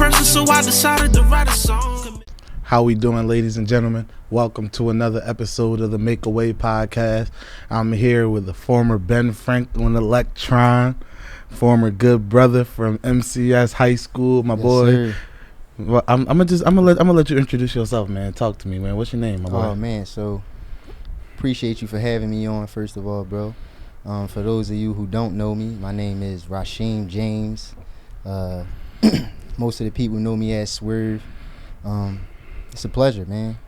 person, so I decided to write a song. How we doing, ladies and gentlemen? Welcome to another episode of the Make Away podcast. I'm here with the former Ben Franklin Electron, former good brother from MCS High School, my boy. Sir. Well, I'm gonna let you introduce yourself, man. Talk to me, man. What's your name, my boy? Oh man, so appreciate you for having me on. First of all, bro. For those of you who don't know me, my name is Rasheem James. Most of the people know me as Swerv. It's a pleasure, man.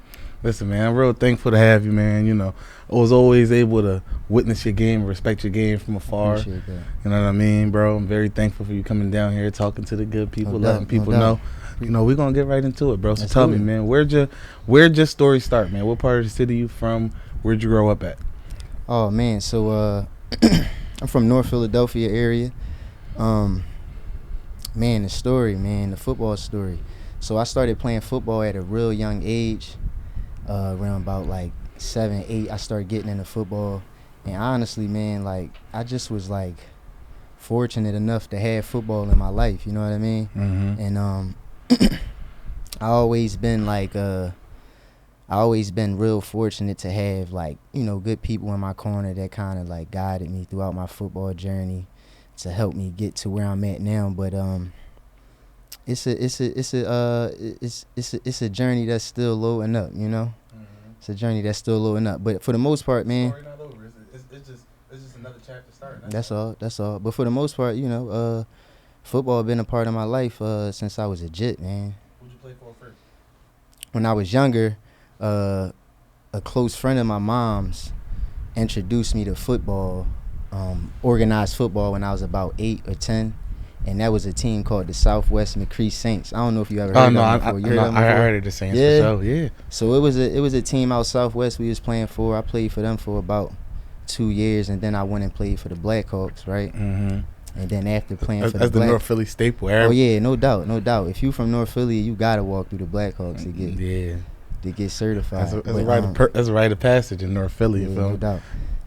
Listen, man, I'm real thankful to have you, man. You know, I was always able to witness your game, respect your game from afar. Appreciate that. You know what I mean, bro? I'm very thankful for you coming down here, talking to the good people, No letting doubt, people no know. doubt. You know, we're gonna get right into it, bro. So Let's tell do me, it. man, where'd your story start, man? What part of the city you from? Where'd you grow up at? Oh man, so I'm from North Philadelphia area. Man, the football story. So I started playing football at a real young age, around about like 7, 8. I started getting into football, and honestly, man, like I just was like fortunate enough to have football in my life. You know what I mean? Mm-hmm. And I always been real fortunate to have like, you know, good people in my corner that kind of like guided me throughout my football journey to help me get to where I'm at now. But it's a journey that's still loading up, you know. Mm-hmm. It's a journey that's still loading up. But for the most part, man, Story not over. It's just another chapter starting. that's all. But for the most part, you know, football been a part of my life since I was a jit, man. Who'd you play for first? When I was younger, a close friend of my mom's introduced me to football, organized football when I was about 8 or 10, and that was a team called the Southwest McCree Saints. I don't know if you ever heard of them before. You heard of them I before? heard of the Saints. Yeah. For sure. Yeah. So it was a team out Southwest we was playing for. I played for them for about 2 years, and then I went and played for the Blackhawks, right? Mm-hmm. And then after playing for That's the the North Philly staple. oh yeah, no doubt. If you from North Philly, you gotta walk through the Blackhawks to get certified. That's a rite of passage in North Philly. Yeah, You feel me?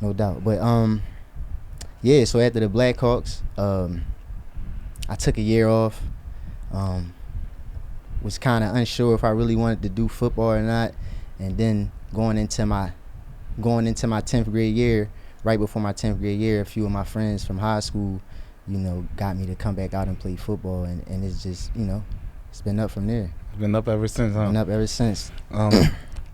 no doubt. But yeah. So after the Blackhawks, I took a year off. Was kind of unsure if I really wanted to do football or not, and then going into my 10th grade year, right before my 10th grade year, a few of my friends from high school, you know, got me to come back out and play football, and it's just, you know, it's been up from there. It's been up ever since, huh? Been up ever since.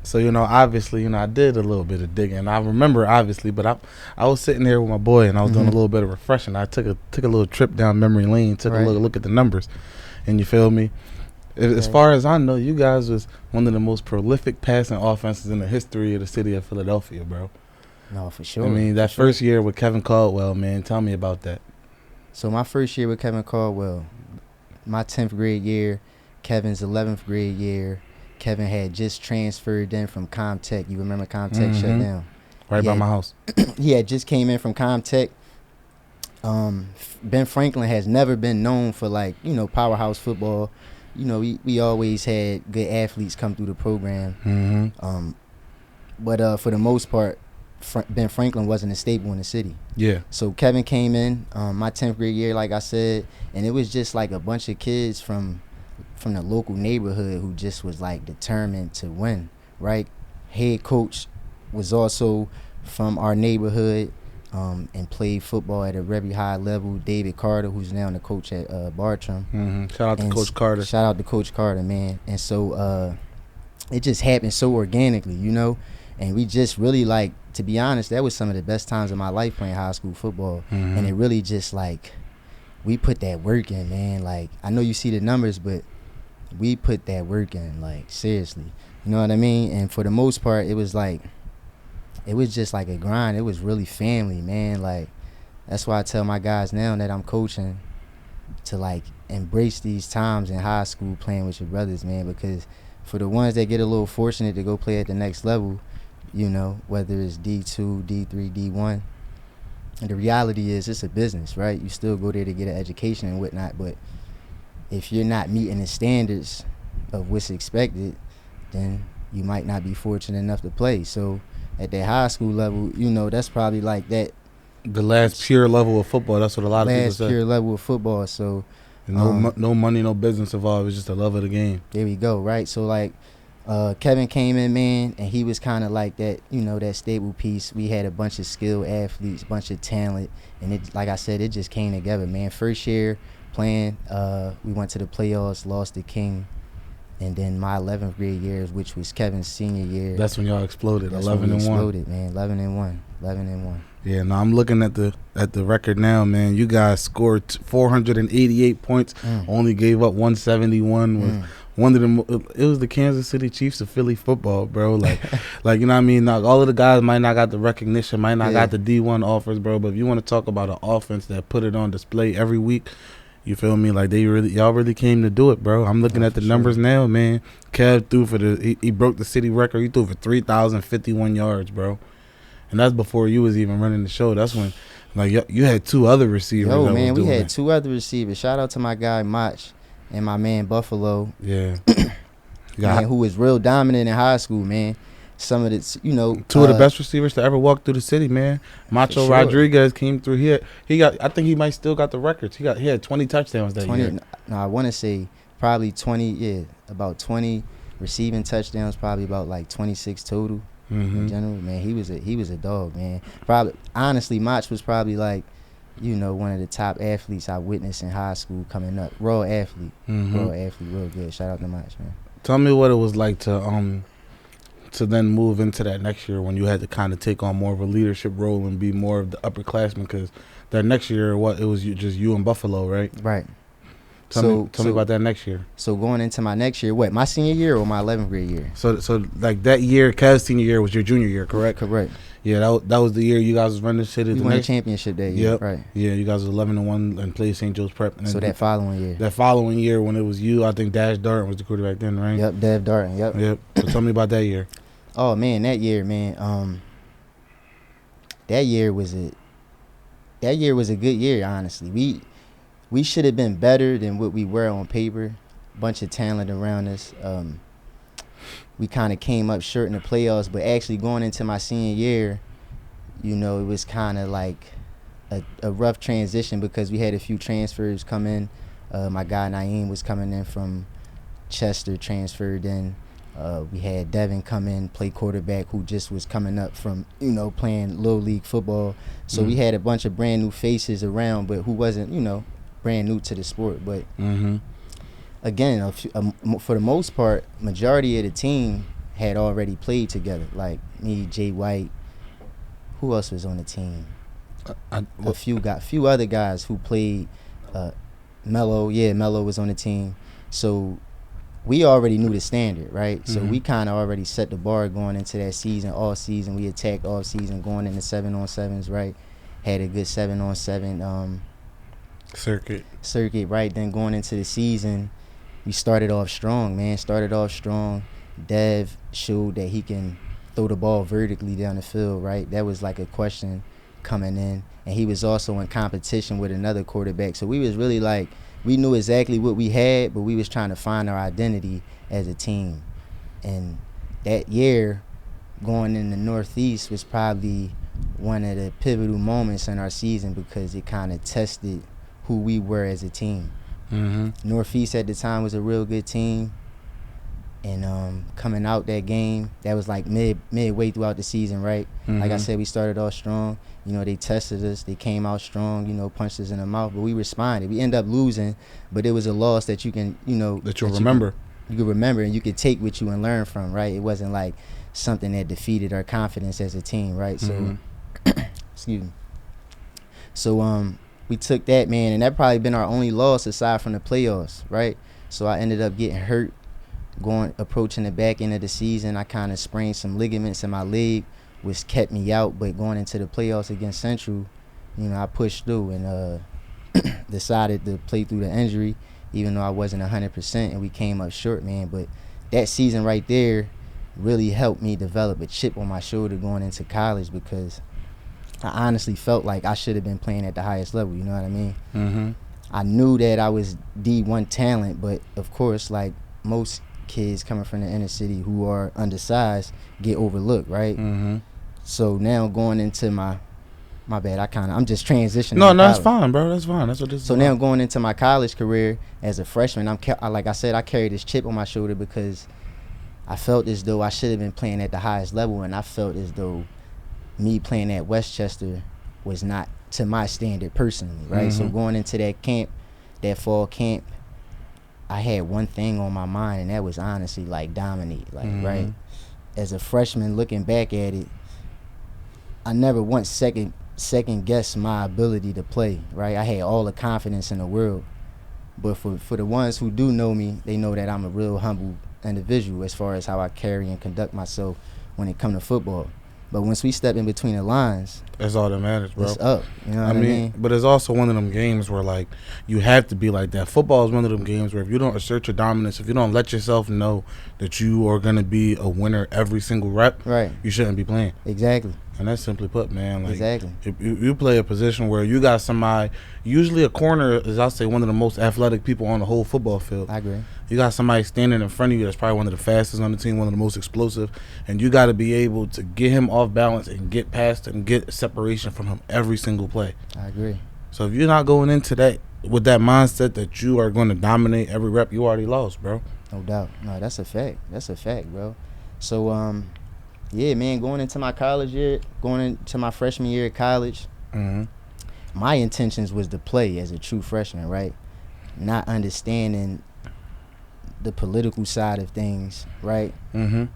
So, you know, obviously, you know, I did a little bit of digging. I remember, obviously, but I was sitting there with my boy, and I was doing a little bit of refreshing. I took a little trip down memory lane, took a look at the numbers, and you feel me? As far as I know, you guys was one of the most prolific passing offenses in the history of the city of Philadelphia, bro. No, for sure. I mean, that first year with Kevin Caldwell, man, tell me about that. So my first year with Kevin Caldwell, my 10th grade year, Kevin's 11th grade year, Kevin had just transferred in from Comtech. You remember Comtech shut down? Right by my house. He had just came in from Comtech. Ben Franklin has never been known for, like, you know, powerhouse football. You know, we always had good athletes come through the program. Mm-hmm. But for the most part, Ben Franklin wasn't a staple in the city. Yeah. So Kevin came in my 10th grade year, like I said, and it was just like a bunch of kids from the local neighborhood who just was like determined to win, right? Head coach was also from our neighborhood and played football at a very high level. David Carter, who's now the coach at Bartram. Mm-hmm. Shout out to Coach Carter. Shout out to Coach Carter, man. And so it just happened so organically, you know? And we just really, like, to be honest, that was some of the best times of my life playing high school football. Mm-hmm. And it really just, like, we put that work in, man. Like, I know you see the numbers, but we put that work in, like, seriously. You know what I mean? And for the most part, it was like, it was just like a grind. It was really family, man. Like, that's why I tell my guys now that I'm coaching to, like, embrace these times in high school playing with your brothers, man, because for the ones that get a little fortunate to go play at the next level, you know, whether it's D2, D3, D1, and the reality is it's a business, right? You still go there to get an education and whatnot, but if you're not meeting the standards of what's expected, then you might not be fortunate enough to play. So at that high school level, you know, that's probably like that. The last pure level of football. That's what a lot of people say. Last pure level of football. So No money, no business involved. It's just the love of the game. There we go, right? So like Kevin came in, man, and he was kind of like that, that stable piece. We had a bunch of skilled athletes, bunch of talent, and it, like I said, it just came together, man. First year playing, we went to the playoffs, lost to King, and then my 11th grade year, which was Kevin's senior year. That's when y'all exploded. That's 11 when we and exploded, man. 11 and 1. Yeah, no, I'm looking at the record now, man. You guys scored 488 points, only gave up 171. Was one of them. It was the Kansas City Chiefs of Philly football, bro. Like you know what I mean. Like, all of the guys might not got the recognition, might not got the D1 offers, bro. But if you want to talk about an offense that put it on display every week, you feel me? Like y'all really came to do it, bro. I'm looking at the numbers now, man. Kev threw for he broke the city record. He threw for 3,051 yards, bro. And that's before you was even running the show. That's when, like, you had two other receivers. Yo, man, we had two other receivers. Shout out to my guy Mach and my man Buffalo. Yeah. Man, who was real dominant in high school, man. Some of the, two of the best receivers to ever walk through the city, man. Macho Rodriguez came through here. I think he might still got the records. He had 20 touchdowns that year. No, I want to say probably 20. Yeah, about 20 receiving touchdowns. Probably about like 26 total. In general, man, he was a dog, man. Probably, honestly, Mach was probably like, one of the top athletes I witnessed in high school coming up. Raw athlete, real good. Shout out to Mach, man. Tell me what it was like to then move into that next year when you had to kind of take on more of a leadership role and be more of the upperclassman, because that next year, it was just you and Buffalo, right? Right. Tell me about that next year. So going into my next year, what, my senior year or my 11th grade year? So like that year, Kev's senior year was your junior year, correct? Correct. Yeah, that was the year you guys was running shit. We won a championship that year, right? Yeah, you guys was 11-1 and played St. Joe's Prep. And so that following year. That following year when it was you, I think Dash Darton was the quarterback then, right? Yep, Dev Darton. Yep. So tell me about that year. Oh man, that year, man. That year was a good year, honestly. We should have been better than what we were on paper. Bunch of talent around us. We kind of came up short in the playoffs, but actually going into my senior year, it was kind of like a rough transition because we had a few transfers come in. My guy Naeem was coming in from Chester, transferred in. We had Devin come in, play quarterback, who just was coming up from, playing little league football. So we had a bunch of brand new faces around, but who wasn't, brand new to the sport. But again, for the most part, majority of the team had already played together. Like me, Jay White. Who else was on the team? A few other guys who played. Mello was on the team. So we already knew the standard, right? So we kind of already set the bar going into that season. All season, we attacked all season, going into 7-on-7s, right? Had a good 7-on-7 circuit, right? Then going into the season, we started off strong, man. Dev showed that he can throw the ball vertically down the field, right? That was like a question coming in. And he was also in competition with another quarterback. So we was really like, we knew exactly what we had, but we was trying to find our identity as a team. And that year, going in the Northeast was probably one of the pivotal moments in our season because it kind of tested who we were as a team. Northeast at the time was a real good team. And coming out that game, that was like midway throughout the season, right? Like I said, we started off strong. They tested us. They came out strong, punched us in the mouth. But we responded. We ended up losing, but it was a loss that you can, that you'll remember. You can remember and you could take with you and learn from, right? It wasn't like something that defeated our confidence as a team, right? So, excuse me. So, we took that, man, and that probably been our only loss aside from the playoffs, right? So I ended up getting hurt. Approaching the back end of the season, I kind of sprained some ligaments in my leg, which kept me out. But going into the playoffs against Central, I pushed through and decided to play through the injury, even though I wasn't 100%, and we came up short, man. But that season right there really helped me develop a chip on my shoulder going into college because I honestly felt like I should have been playing at the highest level, you know what I mean? I knew that I was D1 talent, but of course, like most kids coming from the inner city who are undersized get overlooked, right? So now going into my My bad. I'm just transitioning. No, that's fine, bro. That's fine. That's what this is. So now going into my college career as a freshman, like I said, I carry this chip on my shoulder because I felt as though I should have been playing at the highest level, and I felt as though me playing at Westchester was not to my standard personally, right? So going into that camp, that fall camp, I had one thing on my mind, and that was honestly like dominate, like right. As a freshman, looking back at it, I never once second guessed my ability to play, right? I had all the confidence in the world, but for the ones who do know me, they know that I'm a real humble individual as far as how I carry and conduct myself when it comes to football. But once we step in between the lines, that's all that matters, bro. It's up. You know what I mean? But it's also one of them games where, like, you have to be like that. Football is one of them games where if you don't assert your dominance, if you don't let yourself know that you are going to be a winner every single rep, right, you shouldn't be playing. Exactly. And that's simply put, man. Like, exactly. If you play a position where you got somebody, usually a corner is, I'll say, one of the most athletic people on the whole football field. I agree. You got somebody standing in front of you that's probably one of the fastest on the team, one of the most explosive, and you got to be able to get him off balance and get past him, get separation from him every single play. I agree. So if you're not going into that with that mindset that you are going to dominate every rep, you already lost, bro. No doubt. No, that's a fact. That's a fact, bro. So, yeah, man, going into my college year, going into my freshman year at college, my intentions was to play as a true freshman, right? Not understanding the political side of things, right? And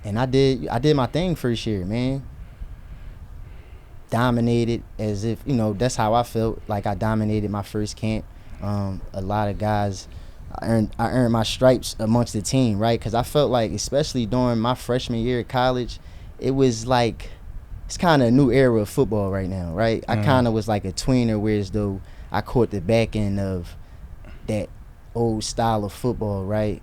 I did my thing first year, man. Dominated as if, you know, that's how I felt like I dominated my first camp. A lot of guys, I earned my stripes amongst the team, right? Because I felt like, especially during my freshman year at college, it was like, it's kind of a new era of football right now, right? I kind of was like a tweener, whereas though I caught the back end of that old style of football, right?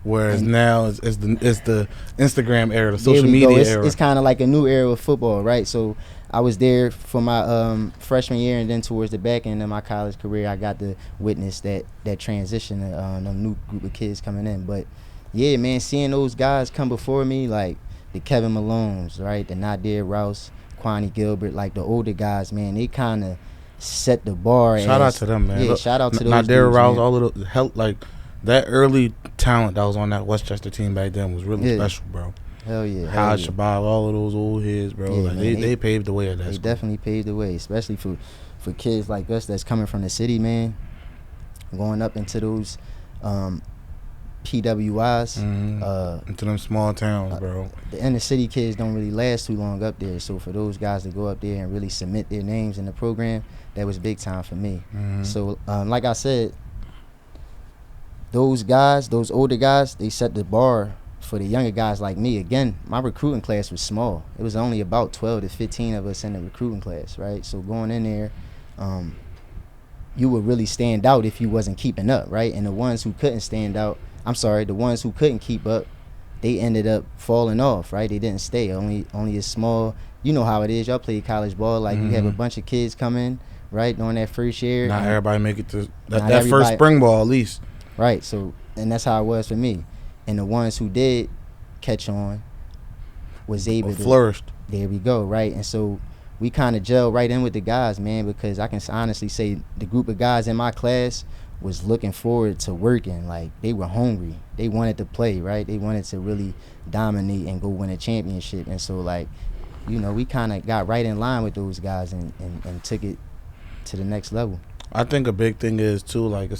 Whereas now it's the Instagram era, the social media era. It's kind of like a new era of football, right? So I was there for my freshman year, and then towards the back end of my college career, I got to witness that transition, the new group of kids coming in. But yeah, man, seeing those guys come before me, like the Kevin Malones, right, the Nadir Rouse, Kwani Gilbert, like the older guys, man, they kind of set the bar. Shout out to them, man. Yeah, shout out to those Nadir dudes, Rouse, man. all of the help, like that early talent that was on that Westchester team back then was really special, bro. Hell yeah. Haj Shabazz, all of those old heads, bro. Yeah, like man, they paved the way at that They school. definitely paved the way, especially for kids like us that's coming from the city, man. Going up into those PWIs. Into them small towns, bro. The inner city kids don't really last too long up there. So for those guys to go up there and really submit their names in the program, that was big time for me. So like I said, those guys, those older guys, they set the bar for the younger guys like me. Again, my recruiting class was small. It was only about 12 to 15 of us in the recruiting class, right? So going in there, you would really stand out if you wasn't keeping up, right? And the ones who couldn't stand out, the ones who couldn't keep up, they ended up falling off, right? They didn't stay. Only a small, you know how it is. Y'all play college ball. Like, you have a bunch of kids come in, right, during that first year. Not everybody make it to that first spring ball, at least. Right, so, and that's how it was for me. And the ones who did catch on was able to flourished. There we go, right? And so we kind of gelled right in with the guys, man, because I can honestly say the group of guys in my class was looking forward to working. Like, they were hungry. They wanted to play, right? They wanted to really dominate and go win a championship. And so, like, you know, we kind of got right in line with those guys and took it to the next level. I think a big thing is too, like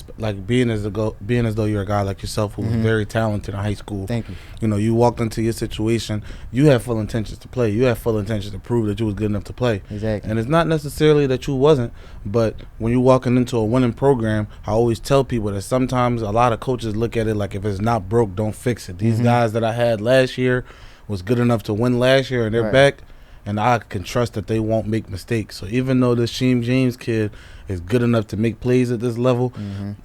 being as though you're a guy like yourself who was very talented in high school. Thank you. You know, you walked into your situation, you had full intentions to play. You had full intentions to prove that you was good enough to play. Exactly. And it's not necessarily that you wasn't, but when you're walking into a winning program, I always tell people that sometimes a lot of coaches look at it like, if it's not broke, don't fix it. These guys that I had last year was good enough to win last year, and they're back. And I can trust that they won't make mistakes. So even though this Rasheem James kid is good enough to make plays at this level,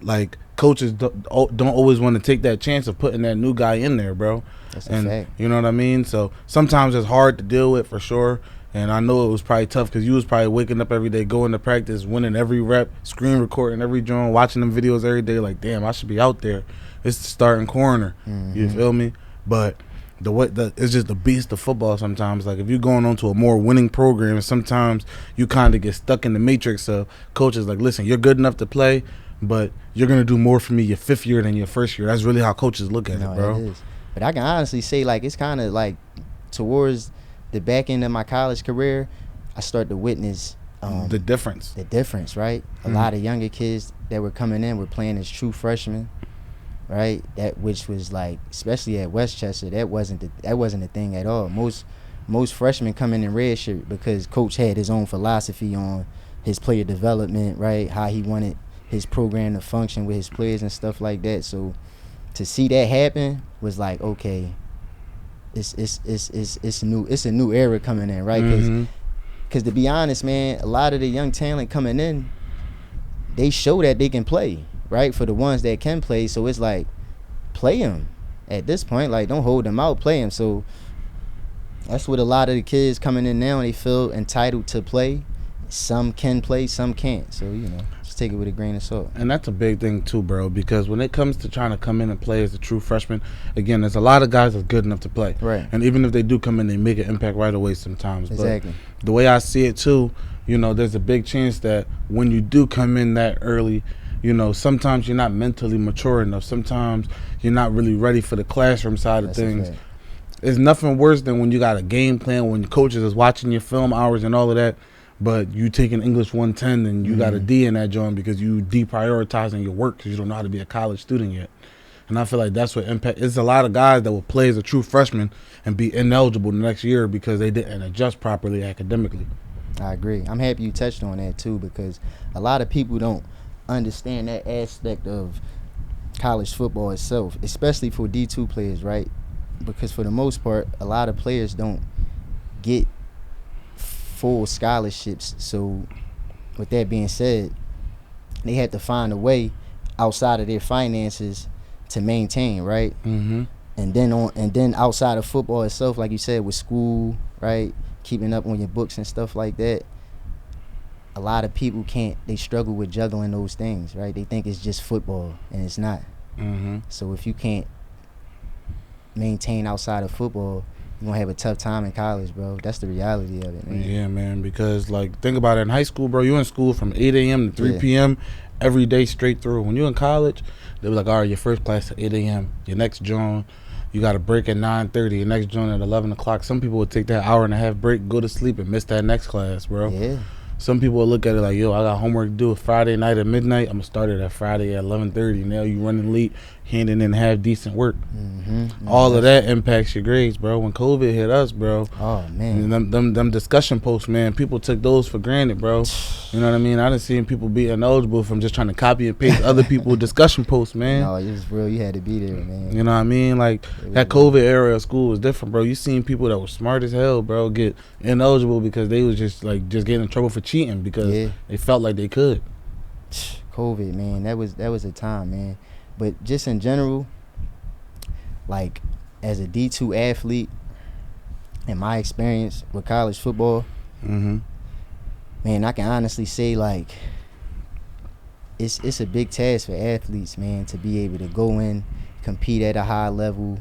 like, coaches don't always want to take that chance of putting that new guy in there, bro. That's a fact. You know what I mean? So sometimes it's hard to deal with, for sure. And I know it was probably tough because you was probably waking up every day, going to practice, winning every rep, screen recording every joint, watching them videos every day. Like, damn, I should be out there. It's the starting corner. You feel me? But it's just the beast of football sometimes. Like if you're going on to a more winning program, sometimes you kind of get stuck in the matrix of coaches like, listen, you're good enough to play, but you're gonna do more for me your 5th year than your 1st year. That's really how coaches look at it, bro. It is. But I can honestly say, like, it's kind of like towards the back end of my college career, I start to witness the difference. The difference, right? A lot of younger kids that were coming in were playing as true freshmen, right? That which was like, especially at Westchester, that wasn't a thing at all. Most freshmen come in red shirt because coach had his own philosophy on his player development, right? How he wanted his program to function with his players and stuff like that. So to see that happen was like, okay, it's a new era coming in, right? Because to be honest, man, a lot of the young talent coming in, they show that they can play, right? For the ones that can play, so it's like, play them at this point. Like, don't hold them out, play them. So that's what a lot of the kids coming in now, they feel entitled to play. Some can play, some can't. So, just take it with a grain of salt. And that's a big thing too, bro, because when it comes to trying to come in and play as a true freshman, again, there's a lot of guys that's good enough to play. Right. And even if they do come in, they make an impact right away sometimes. Exactly. But the way I see it too, there's a big chance that when you do come in that early, sometimes you're not mentally mature enough. Sometimes you're not really ready for the classroom side of things. It's nothing worse than when you got a game plan, when your coaches is watching your film hours and all of that, but you taking English 110 and you got a D in that joint because you deprioritizing your work because you don't know how to be a college student yet. And I feel like that's what impact. It's a lot of guys that will play as a true freshman and be ineligible the next year because they didn't adjust properly academically. I agree. I'm happy you touched on that too, because a lot of people don't understand that aspect of college football itself, especially for D2 players, right? Because for the most part, a lot of players don't get full scholarships. So with that being said, they have to find a way outside of their finances to maintain, right? And then outside of football itself, like you said, with school, right, keeping up on your books and stuff like that, a lot of people they struggle with juggling those things, right? They think it's just football, and it's not. So if you can't maintain outside of football, you're gonna have a tough time in college, bro. That's the reality of it, man. Yeah, man, because like, think about it, in high school, bro, you're in school from 8 a.m. to 3 p.m. every day straight through. When you're in college, they be like, all right, your first class at 8 a.m. Your next joint, you got a break at 9:30. Your next joint at 11 o'clock. Some people would take that hour and a half break, go to sleep, and miss that next class, bro. Yeah. Some people will look at it like, yo, I got homework to do Friday night at midnight. I'm going to start it at Friday at 11:30. Now you running late, handing in half decent work. All of that impacts your grades, bro. When COVID hit us, bro. Oh, man. Them discussion posts, man, people took those for granted, bro. You know what I mean? I done seen people be ineligible from just trying to copy and paste other people's discussion posts, man. No, it was real. You had to be there, man. You know what I mean? Like, that COVID era of school was different, bro. You seen people that were smart as hell, bro, get ineligible because they was just getting in trouble for cheating because they felt like they could. COVID, man, that was a time, man. But just in general, like, as a D2 athlete, in my experience with college football, man, I can honestly say, like, it's a big task for athletes, man, to be able to go in, compete at a high level,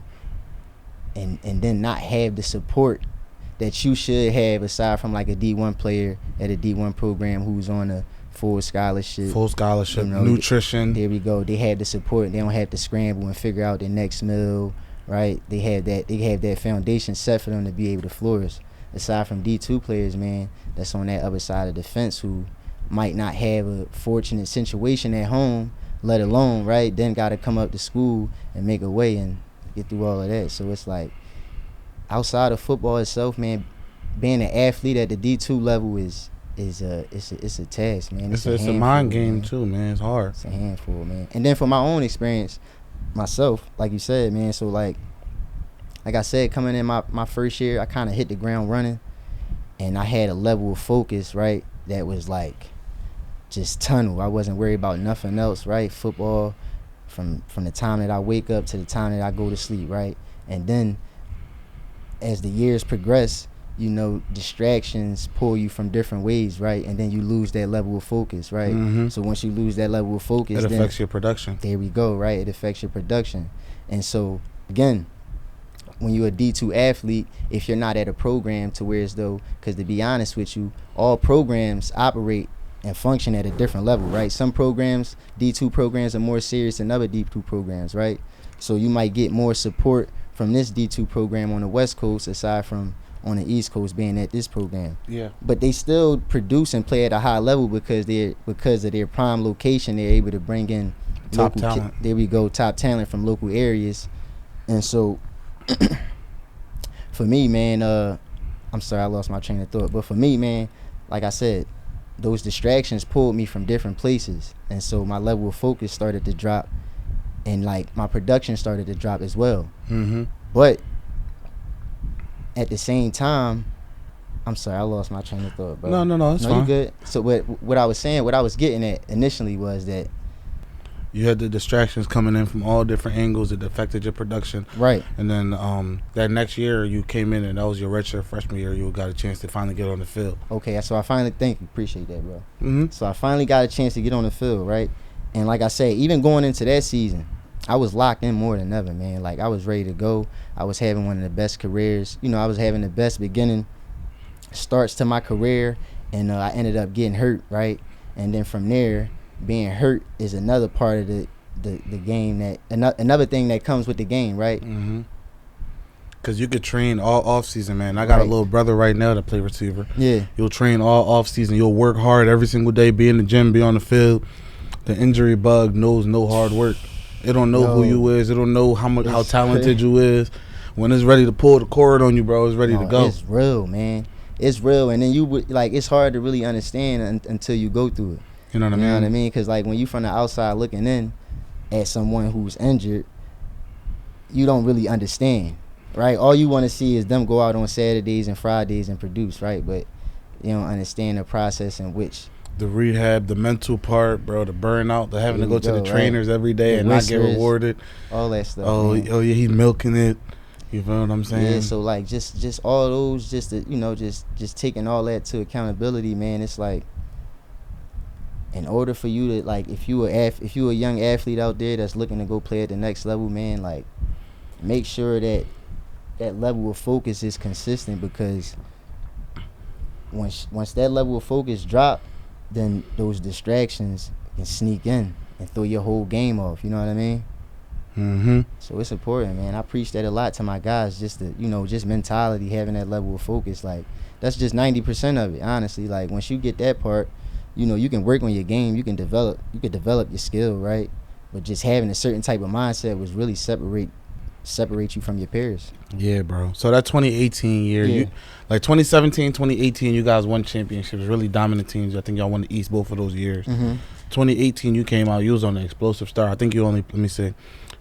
and then not have the support that you should have aside from like a D1 player at a D1 program who's on a full scholarship, nutrition. There we go. They have the support. They don't have to scramble and figure out their next meal, right? They have that foundation set for them to be able to flourish. Aside from D2 players, man, that's on that other side of the fence who might not have a fortunate situation at home, let alone, right, then got to come up to school and make a way and get through all of that. So it's like, outside of football itself, man, being an athlete at the D2 level is a task, man. It's a mind game, man. Too, man. It's hard. It's a handful, man. And then for my own experience, myself, like you said, man, so like I said, coming in my first year, I kind of hit the ground running, and I had a level of focus, right, that was like just tunnel. I wasn't worried about nothing else, right? Football from the time that I wake up to the time that I go to sleep, right? And then as the years progress, you know, distractions pull you from different ways, right? And then you lose that level of focus, right? So once you lose that level of focus, it affects your production. There we go, right? It affects your production. And so, again, when you're a D2 athlete, if you're not at a program to where as though, because to be honest with you, all programs operate and function at a different level, right? Some programs, D2 programs, are more serious than other D2 programs, right? So you might get more support from this D2 program on the West Coast aside from on the East Coast being at this program. Yeah. But they still produce and play at a high level because of their prime location. They're able to bring in Top talent. There we go, top talent from local areas. And so for me, man, I'm sorry I lost my train of thought. But for me, man, like I said, those distractions pulled me from different places. And so my level of focus started to drop, and like my production started to drop as well. Mm-hmm. But at the same time, I'm sorry, I lost my train of thought, bro. No, it's fine. You good. So what I was saying, what I was getting at initially was that you had the distractions coming in from all different angles that affected your production. Right. And then that next year you came in and that was your redshirt freshman year. You got a chance to finally get on the field. Okay, so I finally, thank you, appreciate that, bro. Mm-hmm. So I finally got a chance to get on the field, right? And like I say, even going into that season, I was locked in more than ever, man. Like I was ready to go. I was having one of the best careers. You know, I was having the best beginning starts to my career, and I ended up getting hurt, right? And then from there, being hurt is another part of the game, that another thing that comes with the game, right? Mm-hmm. Because you could train all off season, man. I got a little brother right now that play receiver. Yeah. You'll train all off season. You'll work hard every single day, be in the gym, be on the field. The injury bug knows no hard work. It don't know who you is. It don't know how talented you is. When it's ready to pull the cord on you, bro, it's ready to go. It's real, man. It's real, and then you would like. It's hard to really understand until you go through it. You know what I mean? You know what I mean? Because like when you from the outside looking in at someone who's injured, you don't really understand, right? All you want to see is them go out on Saturdays and Fridays and produce, right? But you don't understand the process in which the rehab, the mental part, bro, the burnout, the having to go to the trainers every day and not get rewarded. All that stuff. Oh yeah, he's milking it. You feel what I'm saying? Yeah, so like just all those, just to, you know, just taking all that to accountability, man. It's like, in order for you to, like, if you a young athlete out there that's looking to go play at the next level, man, like, make sure that level of focus is consistent, because once that level of focus drop, then those distractions can sneak in and throw your whole game off. You know what I mean? Mm-hmm. So it's important, man. I preach that a lot to my guys, just to, you know, just mentality, having that level of focus. Like, that's just 90% of it, honestly. Like, once you get that part, you know, you can work on your game, you can develop your skill, right? But just having a certain type of mindset was really separate you from your peers. Yeah, bro. So that 2018 year, you like 2017, 2018, you guys won championships, really dominant teams. I think y'all won the East both of those years. Mm-hmm. 2018, you came out, you was on the explosive start. I think you only,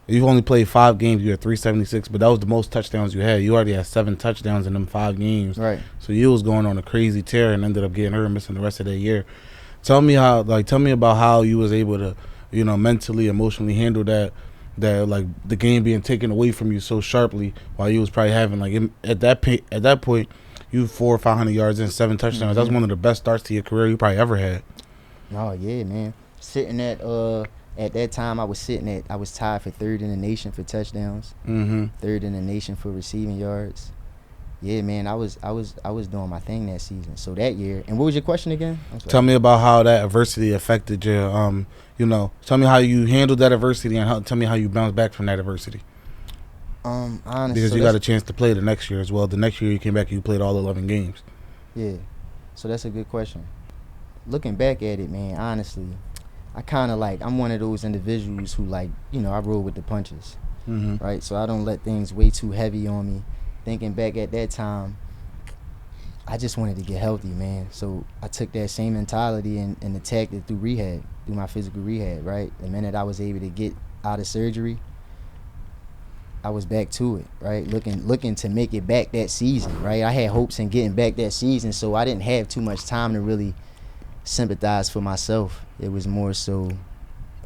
you've only played 5 games. You had 376, but that was the most touchdowns you had. You already had 7 touchdowns in them 5 games. Right. So you was going on a crazy tear and ended up getting hurt and missing the rest of that year. Tell me about how you was able to, you know, mentally, emotionally handle that like the game being taken away from you so sharply, while you was probably having, like, at that point, you 400 or 500 yards and 7 touchdowns. Mm-hmm. That's one of the best starts to your career you probably ever had. Oh yeah, man. Sitting at that time, I was tied for 3rd in the nation for touchdowns. Mm-hmm. 3rd in the nation for receiving yards. Yeah, man, I was doing my thing that season. So that year, and what was your question again? Tell me about how that adversity affected your, you know, tell me how you handled that adversity, and tell me how you bounced back from that adversity. Honestly, because you got a chance to play the next year as well. The next year you came back and you played all 11 games. Yeah, so that's a good question. Looking back at it, man, honestly, I kind of like, I'm one of those individuals who, like, you know, I roll with the punches, mm-hmm. right? So I don't let things weigh too heavy on me. Thinking back at that time, I just wanted to get healthy, man. So I took that same mentality and attacked it through my physical rehab, right? The minute I was able to get out of surgery, I was back to it, right? Looking to make it back that season, right? I had hopes in getting back that season, so I didn't have too much time to really sympathize for myself. It was more so,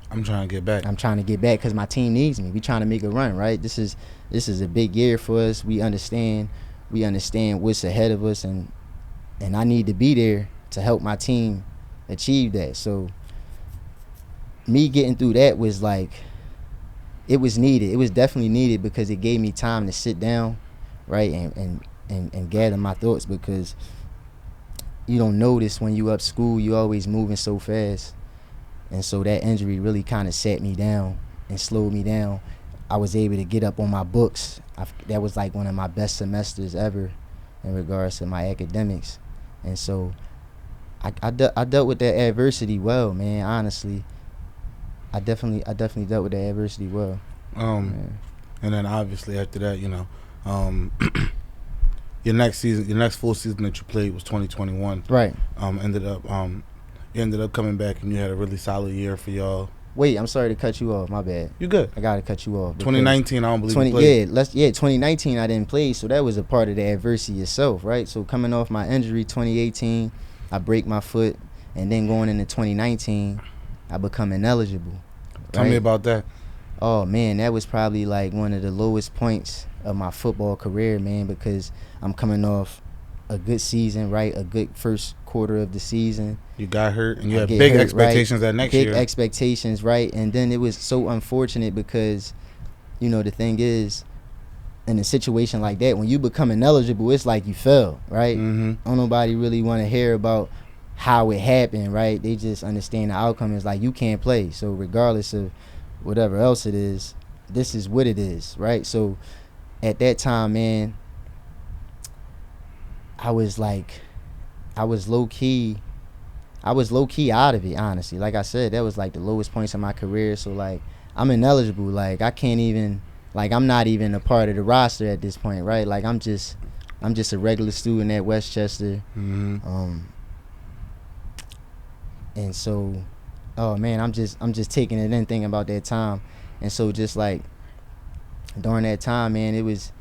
I'm trying to get back. I'm trying to get back because my team needs me. We trying to make a run, right? This is a big year for us. We understand what's ahead of us, and I need to be there to help my team achieve that. So me getting through that was like it was needed. It was definitely needed because it gave me time to sit down, right, and gather my thoughts, because you don't notice when you up school, you always moving so fast. And so that injury really kind of sat me down and slowed me down. I was able to get up on my books. That was like one of my best semesters ever in regards to my academics. And so I dealt with that adversity well, man, honestly. I definitely dealt with that adversity well. And then obviously after that, you know, your next full season that you played was 2021. Right. You ended up coming back and you had a really solid year for y'all. Wait, I'm sorry to cut you off. My bad. You good? I gotta cut you off. 2019, I don't believe you played. 2019 I didn't play, so that was a part of the adversity itself, right? So coming off my injury, 2018, I break my foot, and then going into 2019, I become ineligible. Tell me about that. Oh man, that was probably like one of the lowest points of my football career, man, because I'm coming off a good season, right? A good first quarter of the season. You got hurt, and you had big expectations that next year. Big expectations, right? And then it was so unfortunate because, you know, the thing is, in a situation like that, when you become ineligible, it's like you fell, right? Mm-hmm. Don't nobody really want to hear about how it happened, right? They just understand the outcome is like you can't play. So regardless of whatever else it is, this is what it is, right? So at that time, man, I was low key out of it, honestly. Like I said, that was like the lowest points of my career. So like I'm ineligible. Like I can't even, like I'm not even a part of the roster at this point, right? Like I'm just a regular student at Westchester. Mm-hmm. And so, oh man, I'm just taking it in, thinking about that time. And so just like during that time, man, it was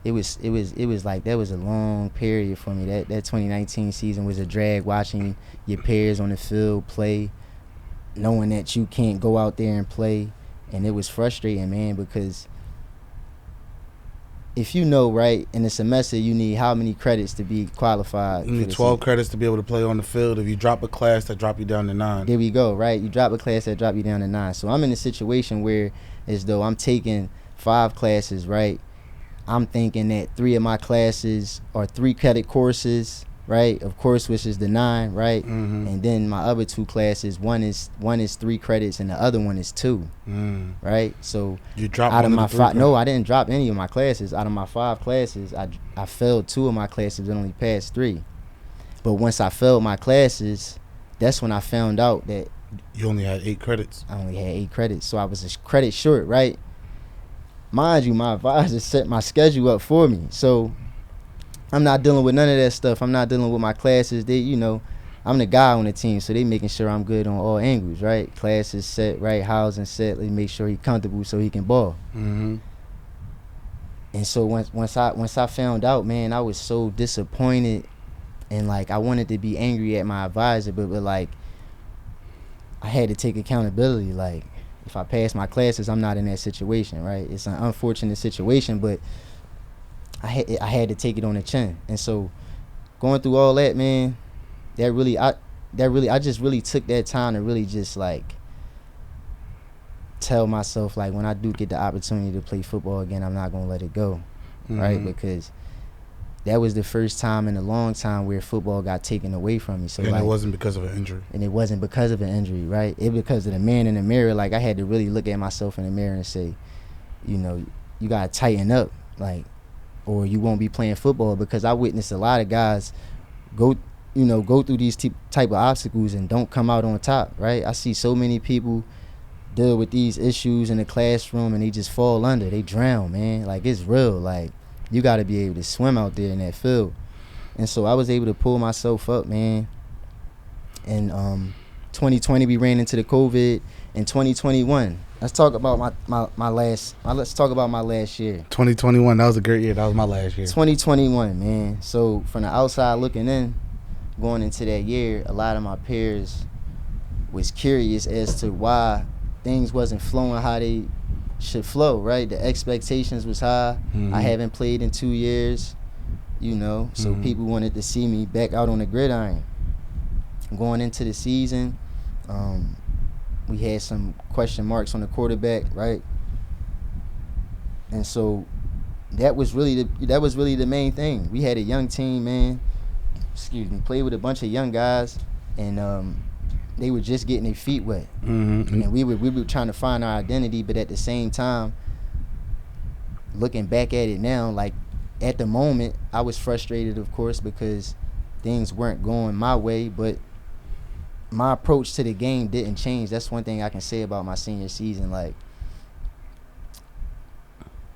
like that was a long period for me. That 2019 season was a drag, watching your peers on the field play, knowing that you can't go out there and play. And it was frustrating, man, because if you know, right, in a semester you need how many credits to be qualified? You need 12 credits to be able to play on the field. If you drop a class, that drop you down to 9. There we go, right? You drop a class, that drop you down to 9. So I'm in a situation where as though I'm taking 5 classes, right? I'm thinking that 3 of my classes are 3 credit courses, right? Of course, which is the 9, right? Mm-hmm. And then my other 2 classes, one is 3 credits and the other one is 2, right? So you dropped out of one my of the 5, 3 no, I didn't drop any of my classes. Out of my 5 classes, I failed 2 of my classes and only passed 3. But once I failed my classes, that's when I found out that you only had 8 credits. I only had 8 credits, so I was a credit short, right? Mind you, my advisor set my schedule up for me, so I'm not dealing with none of that stuff. I'm not dealing with my classes. They, you know, I'm the guy on the team, so they making sure I'm good on all angles, right? Classes set, right? Housing set. They make sure he comfortable so he can ball. Mm-hmm. And so once I found out, man, I was so disappointed, and like I wanted to be angry at my advisor, but like I had to take accountability. Like if I pass my classes, I'm not in that situation, right? It's an unfortunate situation, but I had to take it on the chin. And so going through all that, man, I just really took that time to really just like tell myself, like, when I do get the opportunity to play football again, I'm not gonna let it go, right? Because that was the first time in a long time where football got taken away from me. So, and like, it wasn't because of an injury. And it wasn't because of an injury, right? It because of the man in the mirror. Like, I had to really look at myself in the mirror and say, you know, you gotta tighten up, like, or you won't be playing football. Because I witnessed a lot of guys go through these type of obstacles and don't come out on top, right? I see so many people deal with these issues in the classroom and they just fall under. They drown, man. Like, it's real. Like, you got to be able to swim out there in that field. And so I was able to pull myself up, man. And 2020 we ran into the COVID. In 2021, let's talk about my last year. 2021, that was a great year. That was my last year. 2021, man. So from the outside looking in, going into that year, a lot of my peers was curious as to why things wasn't flowing how they should flow, right? The expectations was high. I haven't played in 2 years, you know, so people wanted to see me back out on the gridiron. Going into the season, we had some question marks on the quarterback, right? And so that was really the main thing. We had a young team, man. Excuse me, played with a bunch of young guys, and they were just getting their feet wet. Mm-hmm. And we were trying to find our identity, but at the same time, looking back at it now, like at the moment, I was frustrated, of course, because things weren't going my way, but my approach to the game didn't change. That's one thing I can say about my senior season. Like,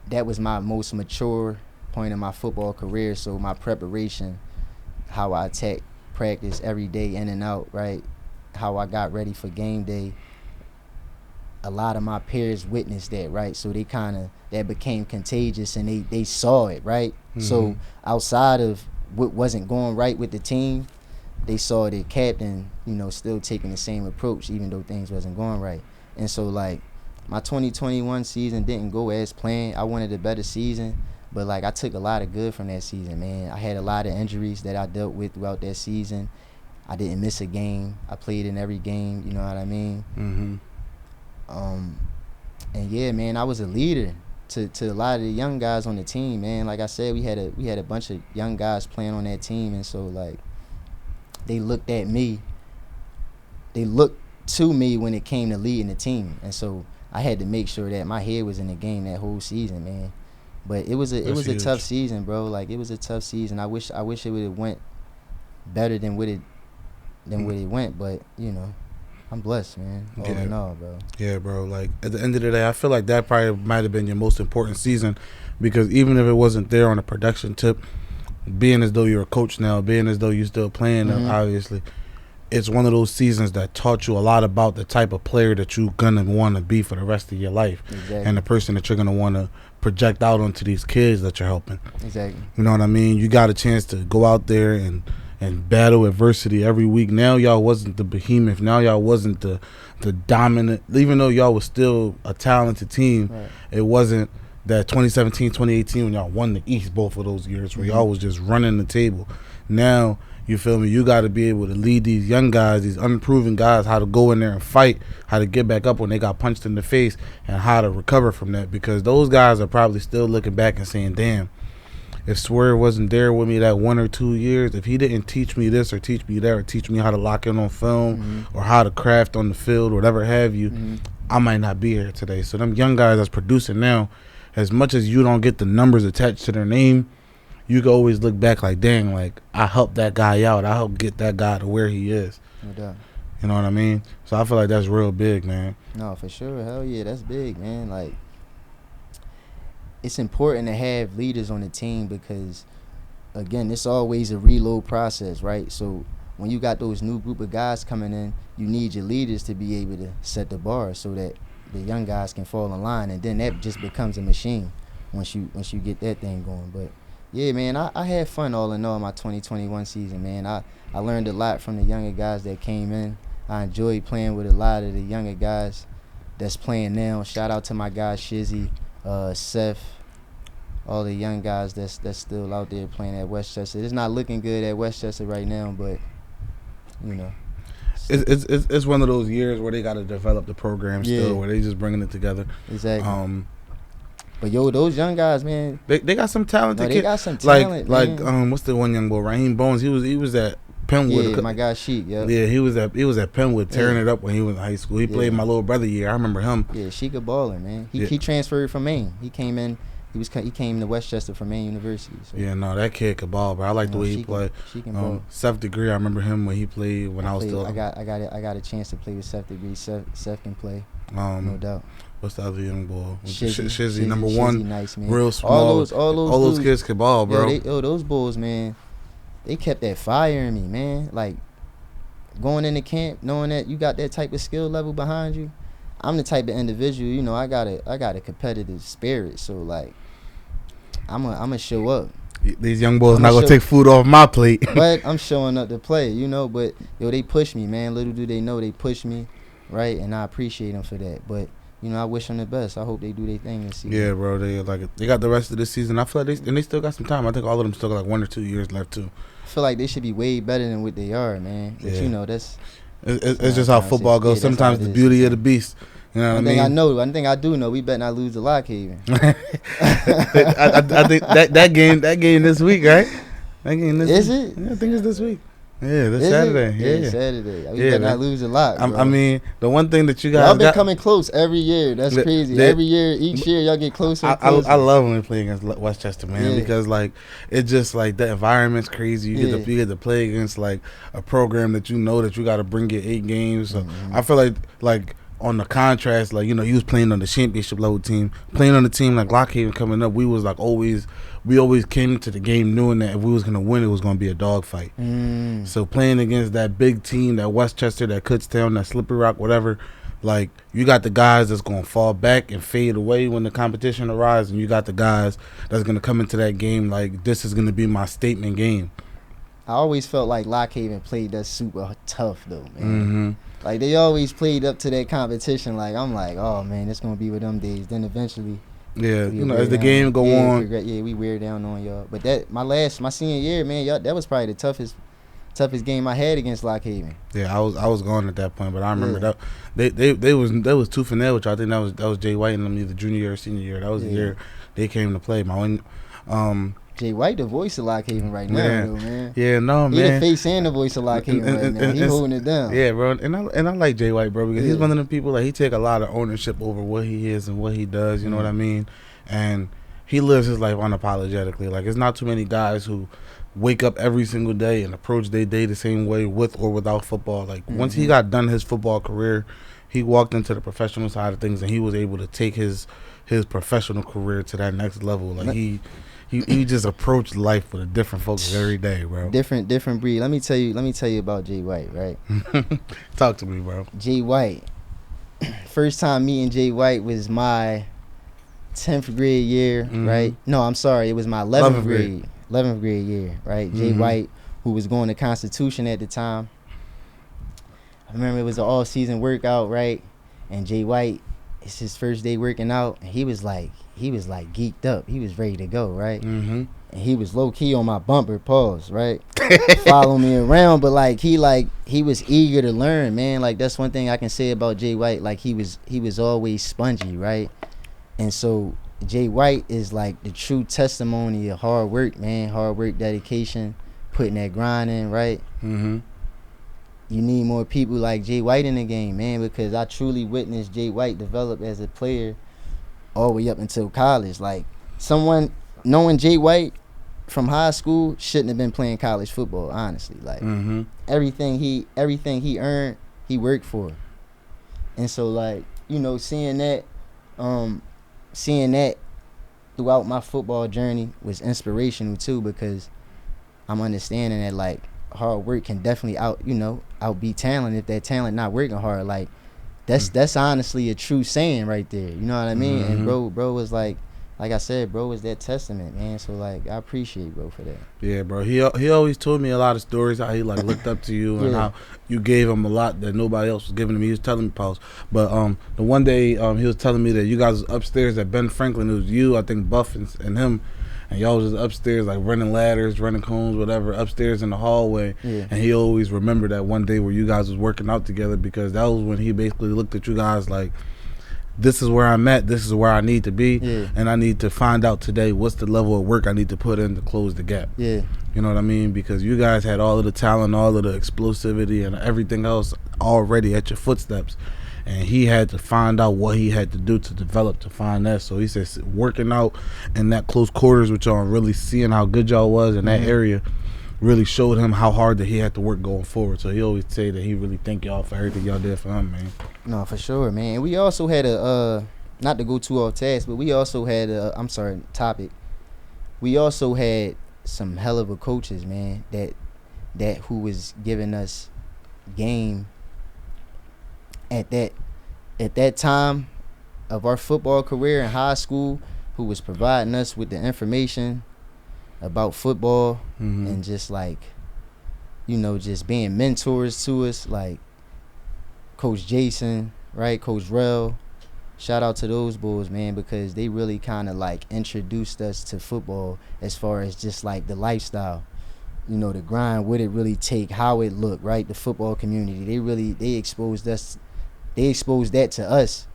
that was my most mature point in my football career. So my preparation, how I attack practice every day in and out, right? How I got ready for game day. A lot of my peers witnessed that, right? So they that became contagious, and they saw it, right? Mm-hmm. So outside of what wasn't going right with the team, they saw the captain, still taking the same approach, even though things wasn't going right. And so, like, my 2021 season didn't go as planned. I wanted a better season, but, like, I took a lot of good from that season, man. I had a lot of injuries that I dealt with throughout that season. I didn't miss a game. I played in every game, you know what I mean? Mm-hmm. And yeah, man, I was a leader to a lot of the young guys on the team, man. Like I said, we had a bunch of young guys playing on that team, and so, like, they looked at me. They looked to me when it came to leading the team, and so I had to make sure that my head was in the game that whole season, man. But it was a tough season, bro. Like, it was a tough season. I wish it would have went better than what it went, but I'm blessed, man. All in all, bro. Yeah, bro. Like, at the end of the day, I feel like that probably might have been your most important season, because even if it wasn't there on a production tip, being as though you're a coach now, being as though you're still playing, obviously, it's one of those seasons that taught you a lot about the type of player that you're going to want to be for the rest of your life. Exactly. And the person that you're going to want to project out onto these kids that you're helping. Exactly. You know what I mean? You got a chance to go out there and battle adversity every week. Now y'all wasn't the behemoth. Now y'all wasn't the dominant. Even though y'all was still a talented team, right. It wasn't that 2017, 2018 when y'all won the East both of those years where y'all was just running the table. Now, you feel me, you got to be able to lead these young guys, these unproven guys, how to go in there and fight, how to get back up when they got punched in the face, and how to recover from that, because those guys are probably still looking back and saying, damn, if Swerv wasn't there with me that 1 or 2 years, if he didn't teach me this or teach me that or teach me how to lock in on film or how to craft on the field or whatever have you, I might not be here today. So them young guys that's producing now, as much as you don't get the numbers attached to their name, you can always look back like, dang, like, I helped that guy out. I helped get that guy to where he is. No doubt. You know what I mean? So I feel like that's real big, man. No, for sure. Hell yeah, that's big, man. Like, it's important to have leaders on the team because, again, it's always a reload process, right? So when you got those new group of guys coming in, you need your leaders to be able to set the bar so that the young guys can fall in line, and then that just becomes a machine once you get that thing going. But yeah, man, I had fun all in all my 2021 season, man. I learned a lot from the younger guys that came in. I enjoyed playing with a lot of the younger guys that's playing now. Shout out to my guys Shizzy, Seth, all the young guys that's still out there playing at Westchester. It's not looking good at Westchester right now, but It's one of those years where they got to develop the program still, where they just bringing it together. Exactly. But those young guys, man, they got some talented kids. They got some talent, like what's the one young boy, Raheem Bones? He was at Penwood. Yeah, my guy Sheik. Yeah, he was at Penwood tearing it up when he was in high school. He played my little brother year. I remember him. Yeah, Sheik a baller, man. He transferred from Maine. He came in. He came to Westchester from Maine University. So. Yeah, no, that kid could ball, bro. I like the way he played. Seth Degree, I remember him when he played when I was still. I got a chance to play with Seth Degree. Seth can play, no doubt. What's the other young boy? Shizzy, number Shizzy, one, nice, man. real small. All those kids could ball, bro. Those bulls, man, they kept that fire in me, man. Like, going into camp, knowing that you got that type of skill level behind you. I'm the type of individual, I got a competitive spirit, so like, I'm a show up. These young boys not gonna take food off my plate. But I'm showing up to play, But they push me, man. Little do they know they push me, right? And I appreciate them for that. But I wish them the best. I hope they do their thing this season. Yeah, bro. They got the rest of the season. I feel like they still got some time. I think all of them still got like 1 or 2 years left too. I feel like they should be way better than what they are, man. But yeah. That's it's just how football goes. Sometimes the beauty of the beast. You know what I mean? One thing I do know, we better not lose to Lock Haven. I think that game this week, right? That game this Is week. it? Yeah, I think it's this week. Yeah, this Is Saturday. it? Yeah, Saturday. We better not lose a lot, bro. I mean, the one thing that you guys y'all been coming close every year. That's crazy. Every year, each year, y'all get closer and closer. I love when we play against Westchester, man, because like it's just like the environment's crazy. You get to play against like a program that you know that you got to bring your 8 games. So I feel like on the contrast, like, you know, you was playing on the championship level team, playing on a team like Lockhaven coming up. We was like we always came to the game knowing that if we was gonna win, it was gonna be a dogfight. So playing against that big team, that Westchester, that Kutztown, that Slippery Rock, whatever, like you got the guys that's gonna fall back and fade away when the competition arises, and you got the guys that's gonna come into that game like, this is gonna be my statement game. I always felt like Lockhaven played us super tough though, man. Like they always played up to that competition. Like I'm like, oh man, it's gonna be with them days. Then eventually, you know, as the game go on, we wear down on y'all. But that my senior year, man, y'all, that was probably the toughest game I had against Lockhaven. Yeah, I was gone at that point, but I remember that they was tooth and nail, which I think that was Jay White and them either junior year or senior year. That was the year they came to play. Jay White, the voice of Lockhaven right now, though, man. Yeah, no, man. He the face and the voice of Lockhaven right now. He holding it down. Yeah, bro. And I like Jay White, bro, because he's one of the people like he take a lot of ownership over what he is and what he does. You know what I mean? And he lives his life unapologetically. Like, it's not too many guys who wake up every single day and approach their day the same way with or without football. Like, once he got done his football career, he walked into the professional side of things, and he was able to take his professional career to that next level. Like, he just approached life with a different focus every day, bro. Different breed. Let me tell you about Jay White, right? Talk to me, bro. Jay White. First time meeting Jay White was my 10th grade year, right? No, I'm sorry. It was my 11th grade year, right? Jay White, who was going to Constitution at the time. I remember it was an all-season workout, right? And Jay White, it's his first day working out, and he was like geeked up. He was ready to go, right? And he was low key on my bumper, pause, right? Follow me around, but he was eager to learn, man. Like, that's one thing I can say about Jay White. Like, he was always spongy, right? And so Jay White is like the true testimony of hard work, man. Hard work, dedication, putting that grind in, right? You need more people like Jay White in the game, man, because I truly witnessed Jay White develop as a player all the way up until college. Like, someone knowing Jay White from high school shouldn't have been playing college football, honestly. Like, everything he earned, he worked for. And so, like, you know, seeing that throughout my football journey was inspirational too, because I'm understanding that, like, hard work can definitely outbeat talent if that talent not working hard. Like, that's honestly a true saying right there. You know what I mean? And bro was like I said, bro was that testament, man. So, like, I appreciate bro for that. Yeah, bro. He always told me a lot of stories how he like looked up to you and how you gave him a lot that nobody else was giving to me. He was telling me, pause. But the one day he was telling me that you guys was upstairs at Ben Franklin. It was you, I think, Buff and him. And y'all was just upstairs, like, running ladders, running cones, whatever, upstairs in the hallway. And he always remembered that one day where you guys was working out together, because that was when he basically looked at you guys like, this is where I'm at, this is where I need to be, and I need to find out today what's the level of work I need to put in to close the gap. You know what I mean? Because you guys had all of the talent, all of the explosivity, and everything else already at your footsteps. And he had to find out what he had to do to develop to find that. So he says working out in that close quarters with y'all and really seeing how good y'all was in that area really showed him how hard that he had to work going forward. So he always say that he really thank y'all for everything y'all did for him, man. No, for sure, man. And we also had not to go too off task, but we also had topic. We also had some hell of a coaches, man, that who was giving us game at that time of our football career in high school, who was providing us with the information about football and just, like, you know, just being mentors to us, like Coach Jason, right? Coach Rel. Shout out to those boys, man, because they really kind of, like, introduced us to football as far as just, like, the lifestyle. You know, the grind, what it really take, how it look, right? The football community. They exposed that to us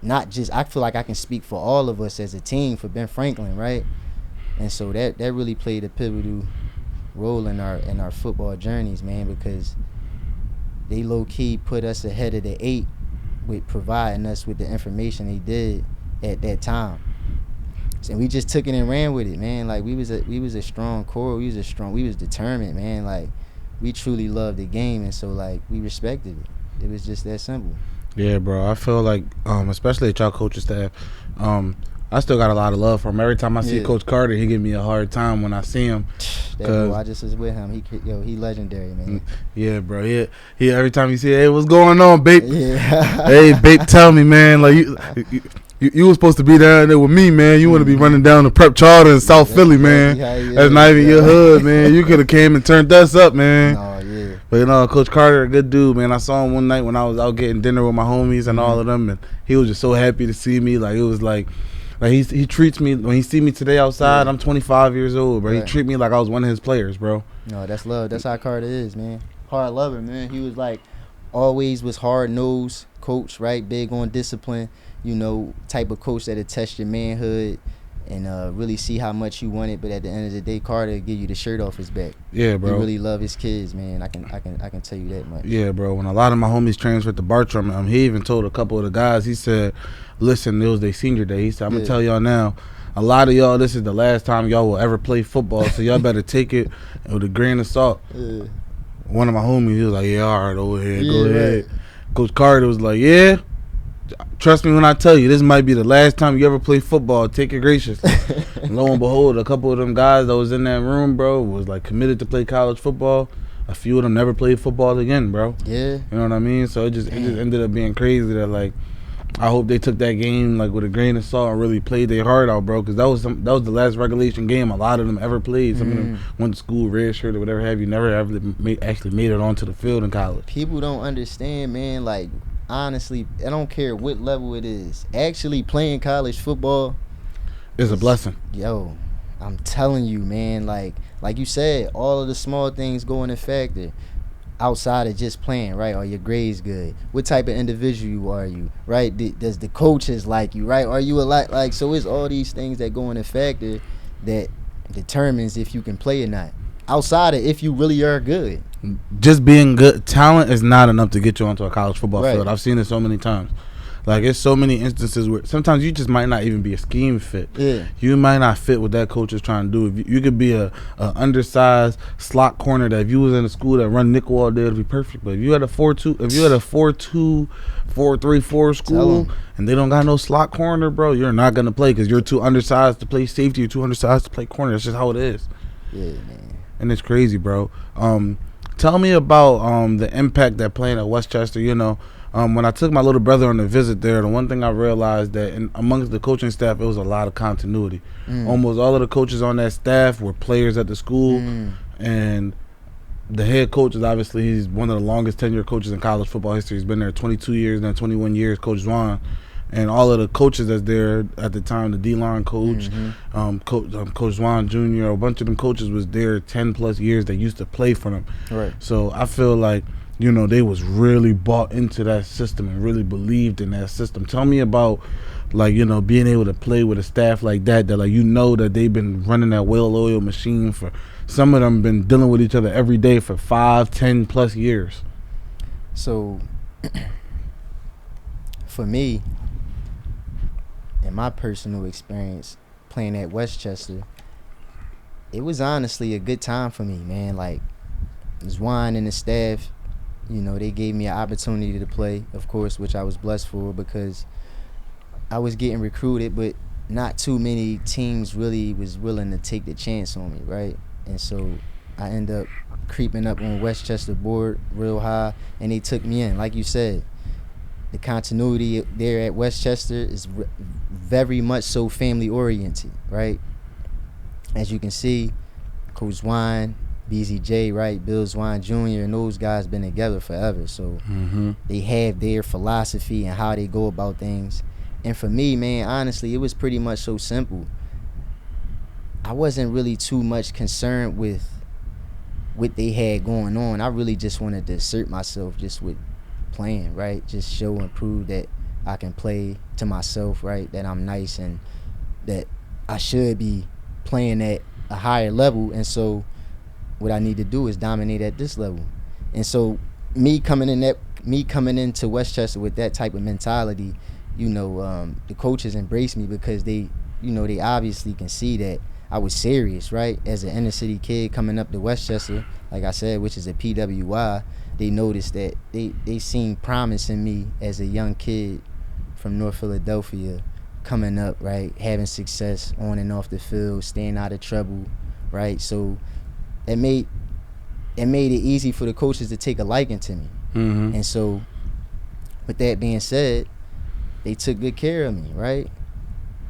not just, I feel like I can speak for all of us as a team, for Ben Franklin, right? And so that really played a pivotal role in our football journeys, man, because they low-key put us ahead of the 8 with providing us with the information they did at that time. And we just took it and ran with it, man. Like, we was a strong core. We was determined, man. Like, we truly loved the game, and so, like, we respected it. It was just that simple. Yeah, bro. I feel like, especially at y'all coaching staff, I still got a lot of love for him. Every time I see Coach Carter, he give me a hard time when I see him. That boy, I just was with him. He legendary, man. Yeah, bro. He every time you see, hey, what's going on, babe? Yeah. Hey, babe, tell me, man. Like, you was supposed to be down there with me, man. You want to be running down the Prep Charter in South Philly, man. That's not even your hood, man. You could have came and turned us up, man. Oh, yeah. But, Coach Carter, a good dude, man. I saw him one night when I was out getting dinner with my homies and all of them, and he was just so happy to see me. Like, it was like he treats me, when he see me today outside, I'm 25 years old, bro. He treat me like I was one of his players, bro. No, that's love. That's how Carter is, man. Hard lover, man. He was like, always was hard-nosed coach, right? Big on discipline, type of coach that'll test your manhood and really see how much you want it. But at the end of the day, Carter give you the shirt off his back. Yeah, bro. He really love his kids, man. I can tell you that much. Yeah, bro. When a lot of my homies transferred to Bartram, he even told a couple of the guys, he said, listen, it was their senior day. He said, I'm going to tell y'all now, a lot of y'all, this is the last time y'all will ever play football, so y'all better take it with a grain of salt. Yeah. One of my homies, he was like, yeah, all right, go ahead. Coach Carter was like, yeah, trust me when I tell you, this might be the last time you ever play football. Take it gracious. And lo and behold, a couple of them guys that was in that room, bro, was like committed to play college football. A few of them never played football again, bro. Yeah. You know what I mean? So it just ended up being crazy that, like, I hope they took that game like with a grain of salt and really played their heart out, bro. Because that was the last regulation game a lot of them ever played. Some of them went to school, red shirt or whatever have you. Never actually made it onto the field in college. People don't understand, man. Like, honestly, I don't care what level it is. Actually playing college football is a blessing. Yo, I'm telling you, man. Like you said, all of the small things go into factor. Outside of just playing, right? Are your grades good? What type of individual are you, right? Does the coaches like you, right? Are you a lot like? So it's all these things that go into factor that determines if you can play or not. Outside of if you really are good. Just being good, talent is not enough to get you onto a college football field. I've seen it so many times. Like, it's so many instances where sometimes you just might not even be a scheme fit. Yeah. You might not fit what that coach is trying to do. You could be a undersized slot corner that if you was in a school that run nickel all day, it'd be perfect. But if you had a 4-2, if you had a 4-2, 4-3-4 school and they don't got no slot corner, bro, you're not gonna play because you're too undersized to play safety. You're too undersized to play corner. That's just how it is. Yeah, man. And it's crazy, bro. Tell me about the impact that playing at Westchester, when I took my little brother on a visit there, the one thing I realized that amongst the coaching staff, it was a lot of continuity. Almost all of the coaches on that staff were players at the school, and the head coach is obviously, he's one of the longest tenure coaches in college football history. He's been there 22 years, now 21 years, Coach Zwan. And all of the coaches that's there at the time, the D-line coach, Coach Zwan Jr., a bunch of them coaches was there 10-plus years that used to play for them. Right. So I feel like, they was really bought into that system and really believed in that system. Tell me about, like, being able to play with a staff like that, like, that they've been running that well-oiled machine for, some of them been dealing with each other every day for 5, 10-plus years. So, for me, in my personal experience playing at Westchester, it was honestly a good time for me, man. Like, Zwan and the staff, they gave me an opportunity to play, of course, which I was blessed for because I was getting recruited, but not too many teams really was willing to take the chance on me, right? And so I ended up creeping up on Westchester board real high, and they took me in. Like you said, the continuity there at Westchester is very much so family-oriented, right? As you can see, Coach Zwan, BZJ, right, Bill Zwan Jr., and those guys been together forever. So they have their philosophy and how they go about things. And for me, man, honestly, it was pretty much so simple. I wasn't really too much concerned with what they had going on. I really just wanted to assert myself just with playing, right? Just show and prove that I can play to myself, right? That I'm nice and that I should be playing at a higher level. And so what I need to do is dominate at this level. And so me coming into Westchester with that type of mentality, the coaches embraced me because they obviously can see that I was serious, right? As an inner city kid coming up to Westchester, like I said, which is a PWI, they noticed that they seen promise in me as a young kid from North Philadelphia coming up, right? Having success on and off the field, staying out of trouble, right? So it made it easy for the coaches to take a liking to me. Mm-hmm. And so with that being said, they took good care of me, right?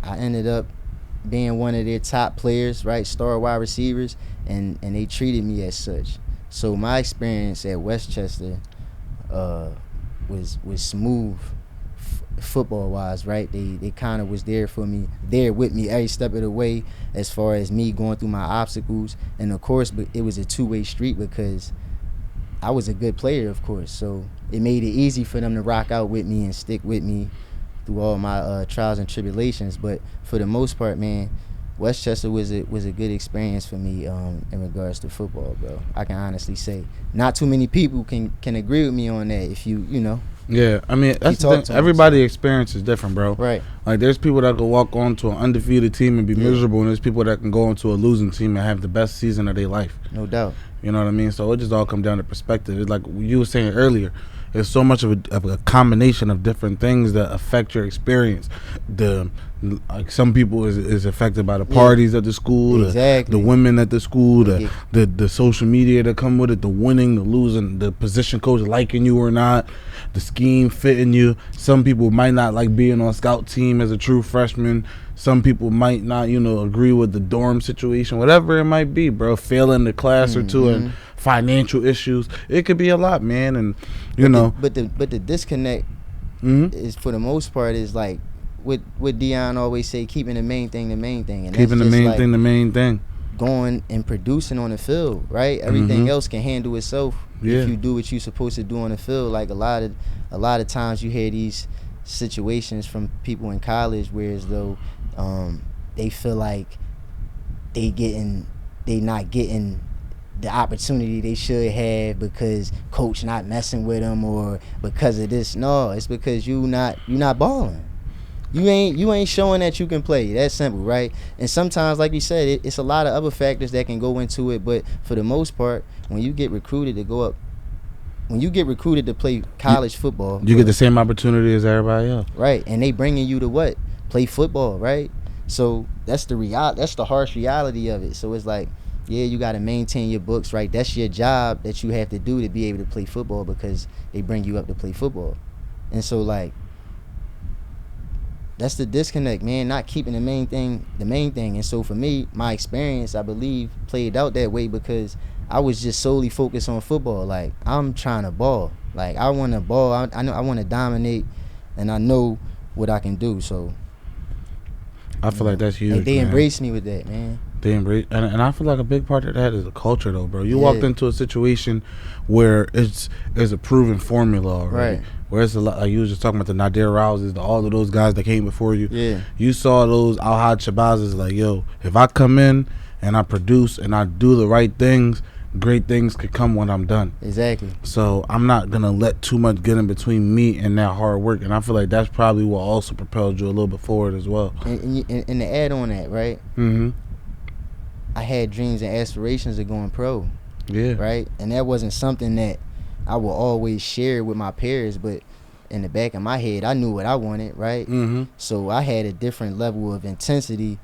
I ended up being one of their top players, right? Star wide receivers, and they treated me as such. So my experience at Westchester was smooth football wise, right? They kind of was there with me every step of the way as far as me going through my obstacles. And of course, but it was a two-way street because I was a good player, of course. So it made it easy for them to rock out with me and stick with me through all my trials and tribulations. But for the most part, man, Westchester was a good experience for me in regards to football, bro. I can honestly say not too many people can agree with me on that. If you know. Yeah, I mean that's the thing. Everybody's experience is different, bro. Right. Like there's people that can walk onto an undefeated team and be miserable, and there's people that can go into a losing team and have the best season of their life. No doubt. You know what I mean? So it just all comes down to perspective. It's like you were saying earlier. There's so much of a combination of different things that affect your experience. Like some people is affected by the parties at the school, exactly. the women at the school, the social media that come with it, the winning, the losing, the position coach liking you or not, the scheme fitting you. Some people might not like being on scout team as a true freshman. Some people might not, agree with the dorm situation, whatever it might be, bro. Failing the class or two and financial issues. It could be a lot, man. And but the disconnect is for the most part is like what Dion always say, keeping the main thing the main thing. And keeping the main thing the main thing. Going and producing on the field, right? Everything else can handle itself if you do what you're supposed to do on the field. Like a lot of times you hear these situations from people in college where as though they feel like they not getting the opportunity they should have because coach not messing with them or because of this. No, it's because you not balling. You ain't showing that you can play. That's simple, right? And sometimes, like you said, it's a lot of other factors that can go into it. But for the most part, when you get recruited to play college football, you get the same opportunity as everybody else, right? And they bringing you to what? Play football, right? So that's the harsh reality of it. So it's like, yeah, you got to maintain your books, right? That's your job that you have to do to be able to play football because they bring you up to play football. And so like, that's the disconnect, man, not keeping the main thing. And so for me, my experience, I believe, played out that way because I was just solely focused on football. Like, I'm trying to ball. Like, I want to ball. I know I want to dominate, and I know what I can do. So I feel like that's huge. Like they embraced me with that, man. They embrace, and I feel like a big part of that is the culture, though, bro. You walked into a situation where it's a proven formula already. Right. Where it's a lot, like you was just talking about the Nadir Rouses, all of those guys that came before you. Yeah. You saw those Alhad Shabazz like, yo, if I come in and I produce and I do the right things, great things could come when I'm done. Exactly. So I'm not gonna let too much get in between me and that hard work, and I feel like that's probably what also propelled you a little bit forward as well. And to add on that, right? Mm-hmm. I had dreams and aspirations of going pro. Yeah. Right? And that wasn't something that I will always share with my peers, but in the back of my head, I knew what I wanted, right? Mm-hmm. So I had a different level of intensity,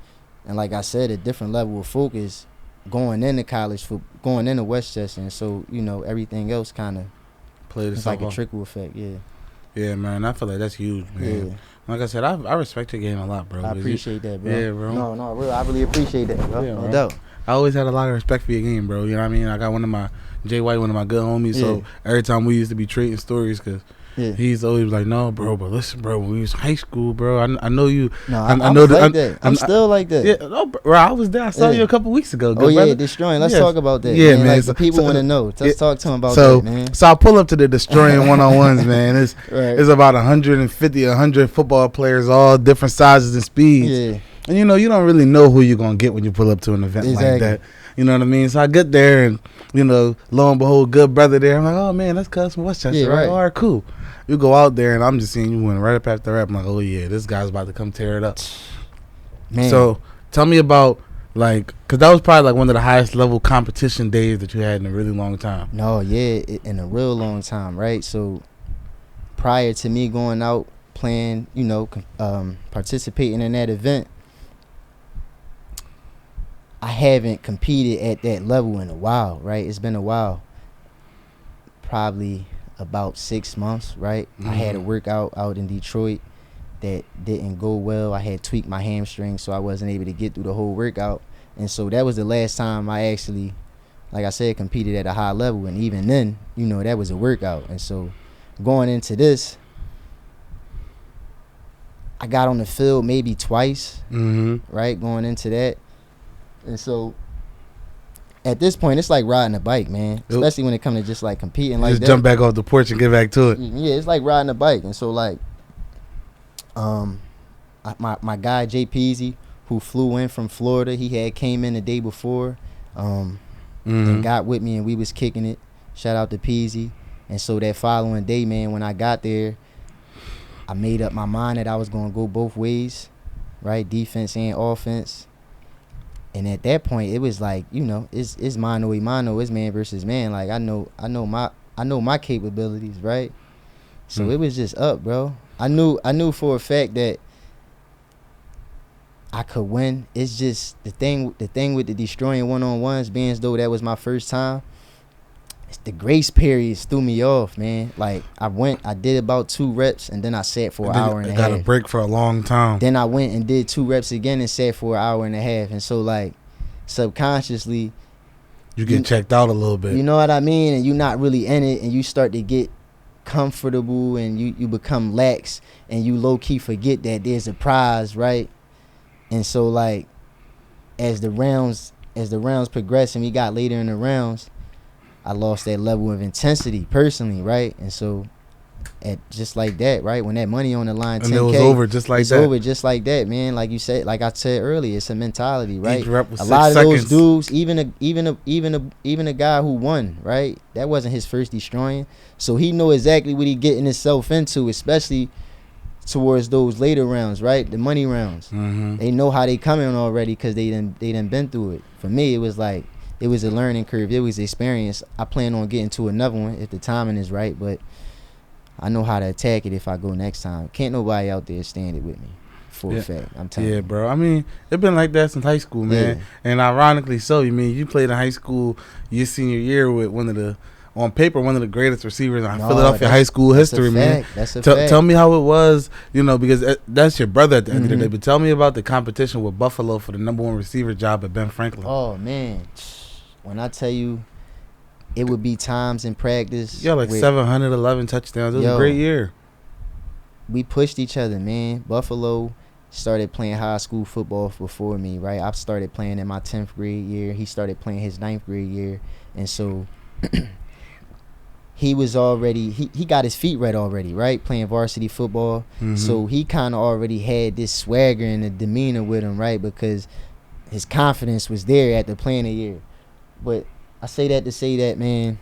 and like I said, a different level of focus going into college, going into Westchester. And so, everything else kind of played it's like a trickle effect, yeah. Yeah, man, I feel like that's huge, man. Yeah. Like I said, I respect your game a lot, bro. I appreciate that, bro. Yeah, bro. No, real. I really appreciate that, bro. Yeah, no doubt. I always had a lot of respect for your game, bro. You know what I mean? I got Jay White, one of my good homies. Yeah. So every time we used to be trading stories, because He's always like, no, bro, but listen, bro, when we was in high school, bro, I know you. No, I know was like that. I'm still like that. Yeah, no, bro, I was there. I saw you a couple weeks ago. Oh, yeah, brother. Destroying. Let's talk about that. Yeah, man. man. Like, the people want to know. Let's talk to them about that, man. So I pull up to the Destroying one-on-ones, man. It's about 150, 100 football players, all different sizes and speeds. Yeah. And, you don't really know who you're going to get when you pull up to an event like that. You know what I mean? So I get there and, lo and behold, good brother there. I'm like, oh, man, that's Cuz from Westchester. Yeah, right. All right, cool. You go out there and I'm just seeing you win right up after rap. I'm like, oh, yeah, this guy's about to come tear it up. Man. So tell me about, because that was probably one of the highest level competition days that you had in a really long time. No, yeah, in a real long time, right? So prior to me going out playing, participating in that event, I haven't competed at that level in a while, right? It's been a while. Probably about 6 months, right? I had a workout out in Detroit that didn't go well. I had tweaked my hamstring, so I wasn't able to get through the whole workout. And so that was the last time I actually, like I said, competed at a high level. And even then, that was a workout. And so going into this, I got on the field maybe twice, right? Going into that. And so at this point, it's like riding a bike, man. Especially when it comes to just competing like that. Just jump back off the porch and get back to it. Yeah, it's like riding a bike. And so my guy Jay Peasy, who flew in from Florida, he had came in the day before, and got with me, and we was kicking it. Shout out to Peasy. And so that following day, man, when I got there, I made up my mind that I was gonna go both ways, right, defense and offense. And at that point, it was it's mano y mano, it's man versus man. Like I know my capabilities, right? So it was just up, bro. I knew for a fact that I could win. It's just the thing with the Destroying one-on-ones, being as though that was my first time. The grace periods threw me off, man. Like I did about 2 reps and then I sat for an hour and a half. Got a break for a long time. Then I went and did 2 reps again and sat for an hour and a half. And so subconsciously, you get checked out a little bit. You know what I mean? And you're not really in it, and you start to get comfortable and you become lax, and you low key forget that there's a prize, right? And so as the rounds progressed and we got later in the rounds, I lost that level of intensity personally, right? And so just like that, right? When that money on the line, and 10K, it was over just like that. It's over just like that, man. Like you said, like I said earlier, it's a mentality, right? Each rep was a lot of 6 those seconds. dudes, even a guy who won, right? That wasn't his first Destroying, so he know exactly what he getting himself into, especially towards those later rounds, right? The money rounds. They know how they coming already because they done been through it. For me, it was it was a learning curve. It was experience. I plan on getting to another one if the timing is right, but I know how to attack it if I go next time. Can't nobody out there stand it with me for a fact. I'm telling you. Yeah, bro. I mean, it's been like that since high school, man. Yeah. And ironically so, you played in high school your senior year with one of the greatest receivers in Philadelphia high school history, man. That's a fact. Tell me how it was, because that's your brother at the end of the day. But tell me about the competition with Buffalo for the #1 receiver job at Ben Franklin. Oh, man. When I tell you, it would be times in practice. Yeah, 711 touchdowns. It was a great year. We pushed each other, man. Buffalo started playing high school football before me, right? I started playing in my 10th grade year. He started playing his 9th grade year. And so he was already, he got his feet wet already, right? Playing varsity football. So he kind of already had this swagger and a demeanor with him, right? Because his confidence was there at the playing a year. But I say that to say that, man,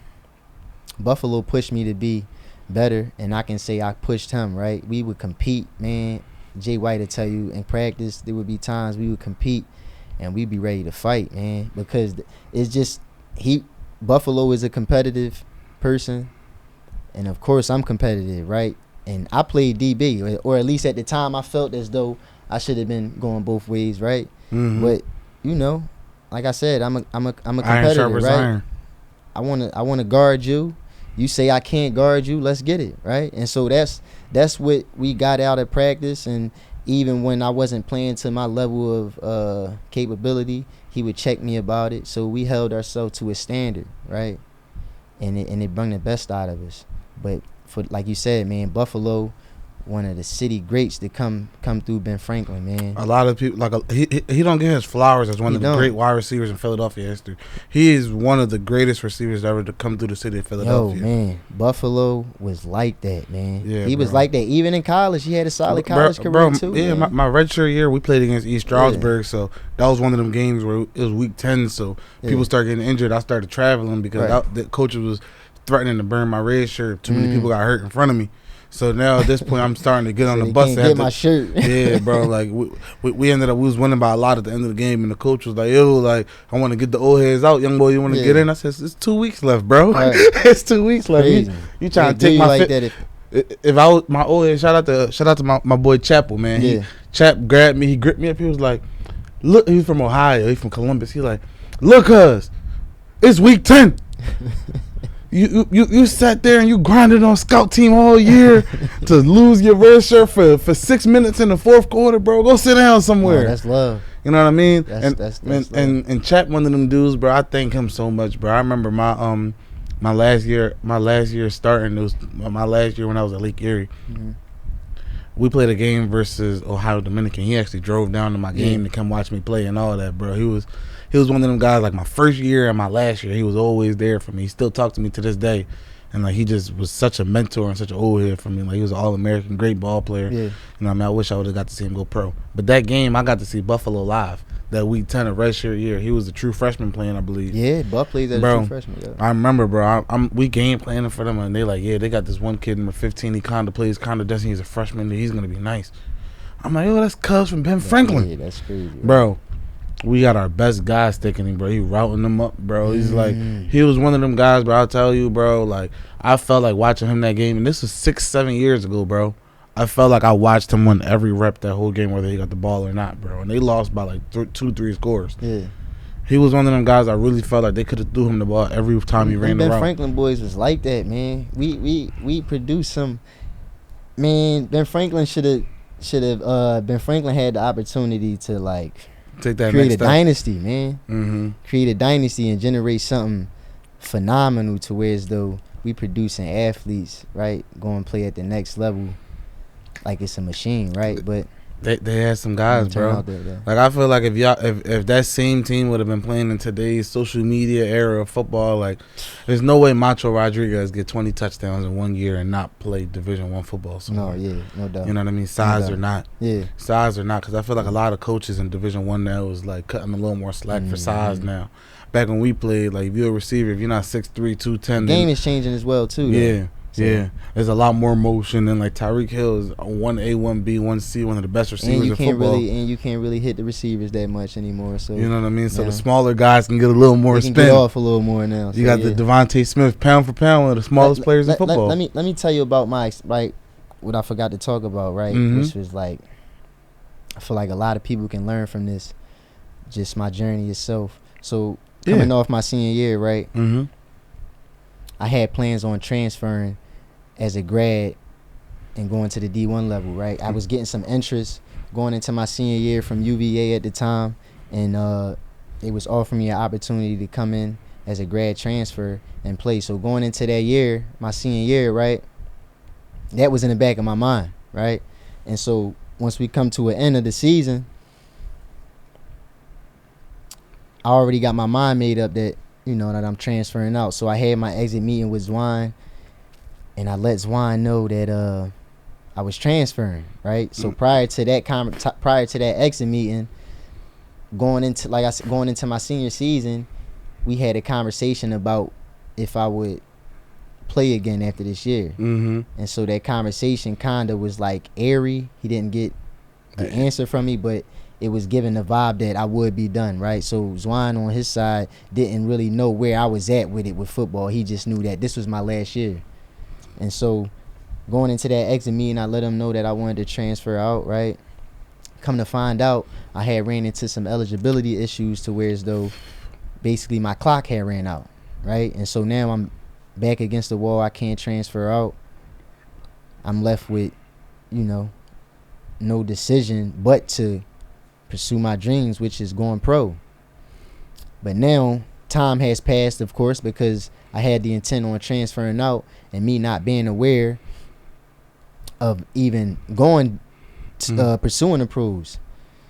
Buffalo pushed me to be better, and I can say I pushed him, right? We would compete, man. Jay White will tell you in practice there would be times we would compete and we'd be ready to fight, man, because it's just Buffalo is a competitive person, and of course I'm competitive, right? And I played DB, or at least at the time I felt as though I should have been going both ways, right? But like I said, I'm a competitor, right? Iron. I wanna guard you. You say I can't guard you, let's get it, right? And so that's what we got out of practice. And even when I wasn't playing to my level of capability, he would check me about it. So we held ourselves to a standard, right? And it brought the best out of us. But for like you said, man, Buffalo, one of the city greats to come through Ben Franklin, man. A lot of people he don't get his flowers as one of the great wide receivers in Philadelphia history. He is one of the greatest receivers ever to come through the city of Philadelphia. Yo, man, Buffalo was like that, man. Yeah, he was like that even in college. He had a solid college career too. Yeah, man. my redshirt year we played against East Stroudsburg, so that was one of them games where it was week 10. So people started getting injured. I started traveling because the coach was threatening to burn my red shirt. Too many people got hurt in front of me. So now at this point, I'm starting to get on the bus. Can't get my shirt. Yeah, bro. Like we ended up, we was winning by a lot at the end of the game, and the coach was like, "Yo, like I want to get the old heads out, young boy. You want to get in?" I said, "It's 2 weeks left, bro. Right. It's 2 weeks left. You trying to take my like fit?" If I was my old head, shout out to my boy Chapel, man. Chap grabbed me, he gripped me up. He was like, "Look," he's from Ohio, he's from Columbus. He like, "Look, cuz it's week 10." You sat there and you grinded on scout team all year to lose your red shirt for 6 minutes in the fourth quarter, bro. Go sit down somewhere. No, that's love. You know what I mean? That's and Chap, one of them dudes, bro. I thank him so much, bro. I remember my last year starting. It was my last year when I was at Lake Erie. Mm-hmm. We played a game versus Ohio Dominican. He actually drove down to my game to come watch me play and all that, bro. He was one of them guys, like my first year and my last year. He was always there for me. He still talked to me to this day. And like he just was such a mentor and such an old head for me. Like he was an All-American, great ball player. Yeah. You know what I mean? I wish I would have got to see him go pro. But that game, I got to see Buffalo live. That week 10 of redshirt year. He was a true freshman playing, I believe. Yeah, Buff played as a true freshman. Yeah. I remember, bro. We game planning for them, and they like, they got this one kid number 15. He kind of plays, kind of doesn't. He's a freshman. He's gonna be nice. I'm like, yo, that's Cuz from Ben Franklin. Yeah, that's crazy, bro. We got our best guys sticking him, bro. He routing them up, bro. He's like, he was one of them guys, bro. I'll tell you, bro. Like, I felt like watching him that game, and this was 6-7 years ago, bro. I felt like I watched him win every rep that whole game, whether he got the ball or not, bro. And they lost by like 2-3 scores. Yeah. He was one of them guys I really felt like they could have threw him the ball every time he ran the route. Ben Franklin boys was like that, man. We produced some. Man, Ben Franklin should have. Ben Franklin had the opportunity to like take that create next a step. dynasty, man. Mm-hmm. Create a dynasty and generate something phenomenal to where as though we producing athletes, right, going to play at the next level. Like it's a machine, right? But they had some guys, bro. Like I feel like if that same team would have been playing in today's social media era of football, like there's no way Macho Rodriguez get 20 touchdowns in 1 year and not play Division I football somewhere. No, yeah, no doubt. You know what I mean? Size or not. Yeah. Size or not, because I feel like a lot of coaches in Division I now is like cutting a little more slack for size now. Back when we played, like if you're a receiver, if you're not 6'3", 210, the game is changing as well too. Yeah. So. Yeah, there's a lot more motion, and like Tyreek Hill is 1A, 1B, 1C, one of the best receivers in football. And you can't really hit the receivers that much anymore. So you know what I mean. So the smaller guys can get a little more spin. Get off a little more now. You got the Devontae Smith, pound for pound, one of the smallest players in football. Let me tell you about what I forgot to talk about, right? Mm-hmm. Which was like, I feel like a lot of people can learn from this, just my journey itself. So coming off my senior year, right? Mm-hmm. I had plans on transferring as a grad and going to the D1 level, right? I was getting some interest going into my senior year from UVA at the time, and it was offering me an opportunity to come in as a grad transfer and play. So going into that year, my senior year, right, that was in the back of my mind, right? And so once we come to an end of the season, I already got my mind made up that, you know, that I'm transferring out. So I had my exit meeting with Zwine, and I let Zwine know that I was transferring, right? So prior to that exit meeting, going into my senior season, we had a conversation about if I would play again after this year. Mm-hmm. And so that conversation kind of was like airy. He didn't get the answer from me, but it was giving the vibe that I would be done, right? So Zwine on his side didn't really know where I was at with it with football. He just knew that this was my last year. And so going into that exit meeting, I let him know that I wanted to transfer out, right? Come to find out, I had ran into some eligibility issues to where as though basically my clock had ran out, right? And so now I'm back against the wall. I can't transfer out. I'm left with, you know, no decision but to pursue my dreams, which is going pro. But now time has passed, of course, because I had the intent on transferring out, and me not being aware of even going pursuing the pros.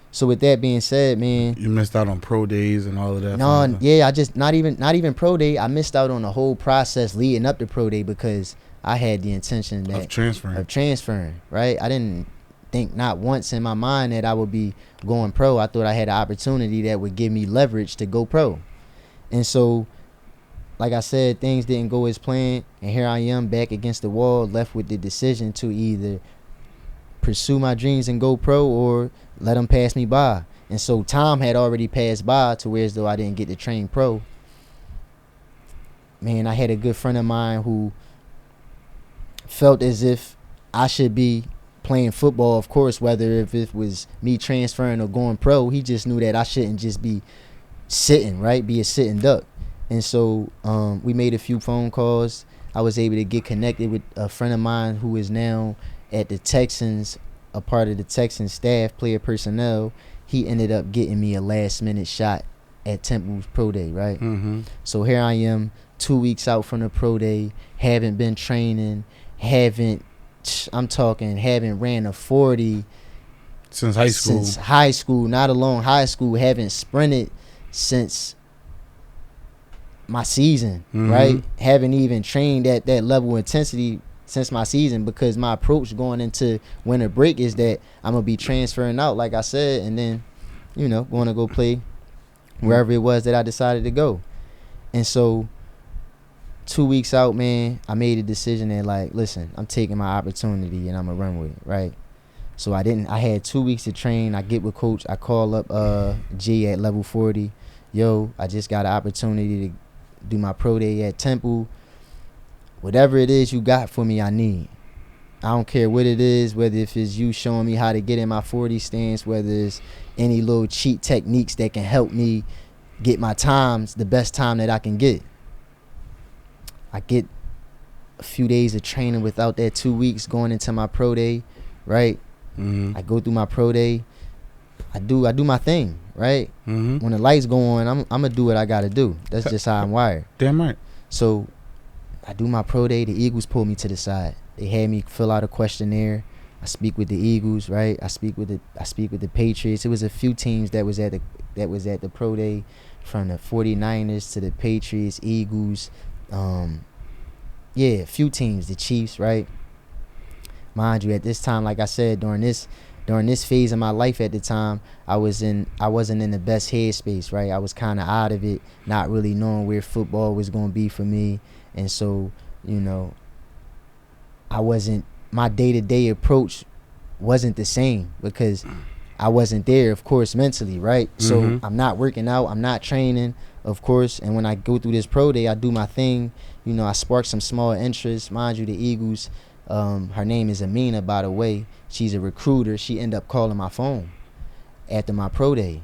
So with that being said, man, you missed out on pro days and all of that. No, yeah, I just not even pro day. I missed out on the whole process leading up to pro day because I had the intention of transferring. Right, I didn't think not once in my mind that I would be going pro. I thought I had an opportunity that would give me leverage to go pro, and so, like I said, things didn't go as planned, and here I am back against the wall, left with the decision to either pursue my dreams and go pro or let them pass me by. And so time had already passed by to where as though I didn't get to train pro. Man, I had a good friend of mine who felt as if I should be playing football, of course, whether if it was me transferring or going pro. He just knew that I shouldn't just be sitting, right? Be a sitting duck. And so we made a few phone calls. I was able to get connected with a friend of mine who is now at the Texans, a part of the Texans staff, player personnel. He ended up getting me a last minute shot at Temple's pro day, right? Mm-hmm. So here I am 2 weeks out from the pro day, haven't been training, haven't ran a 40 since high school, not alone high school, haven't sprinted since my season, right? Haven't even trained at that level of intensity since my season, because my approach going into winter break is that I'm gonna be transferring out, like I said, and then, going to go play wherever it was that I decided to go. And so 2 weeks out, man, I made a decision that, like, listen, I'm taking my opportunity and I'm gonna run with it, right? So I had 2 weeks to train. I get with coach. I call up G at level 40. Yo, I just got an opportunity to do my pro day at Temple. Whatever it is you got for me, I need. I don't care what it is, whether if it's you showing me how to get in my 40 stance, whether it's any little cheat techniques that can help me get my times, the best time that I can get. I get a few days of training without that 2 weeks going into my pro day, right? I go through my pro day. I do my thing, right? When the lights go on, I'm gonna do what I gotta do. That's just how I'm wired. Damn right. So I do my pro day. The Eagles pull me to the side. They had me fill out a questionnaire. I speak with the Eagles, right? I speak with the Patriots. It was a few teams that was at the pro day, from the 49ers to the Patriots, Eagles, a few teams, the Chiefs, right? Mind you, at this time, like I said, during this phase of my life at the time, I wasn't in the best headspace, right? I was kind of out of it, not really knowing where football was going to be for me. And so, my day-to-day approach wasn't the same because I wasn't there, of course, mentally, right? So I'm not working out, I'm not training, of course. And when I go through this pro day, I do my thing. I spark some small interest. Mind you, the Eagles, her name is Amina, by the way. She's a recruiter. She ended up calling my phone after my pro day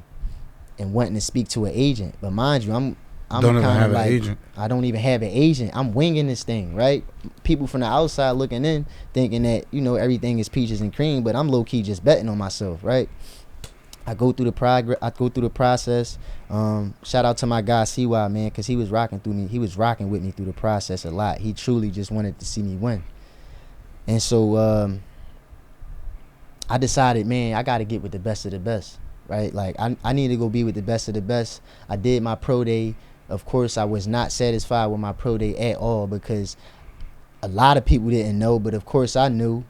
and wanting to speak to an agent. But mind you, I'm don't even have like, an agent. I don't even have an agent. I'm winging this thing, right? People from the outside looking in, thinking that, everything is peaches and cream, but I'm low key just betting on myself, right? I go through the process. Shout out to my guy CY, man, because he was rocking with me through the process a lot. He truly just wanted to see me win. And so I decided, man, I got to get with the best of the best, right? Like, I need to go be with the best of the best. I did my pro day. Of course, I was not satisfied with my pro day at all because a lot of people didn't know, but of course I knew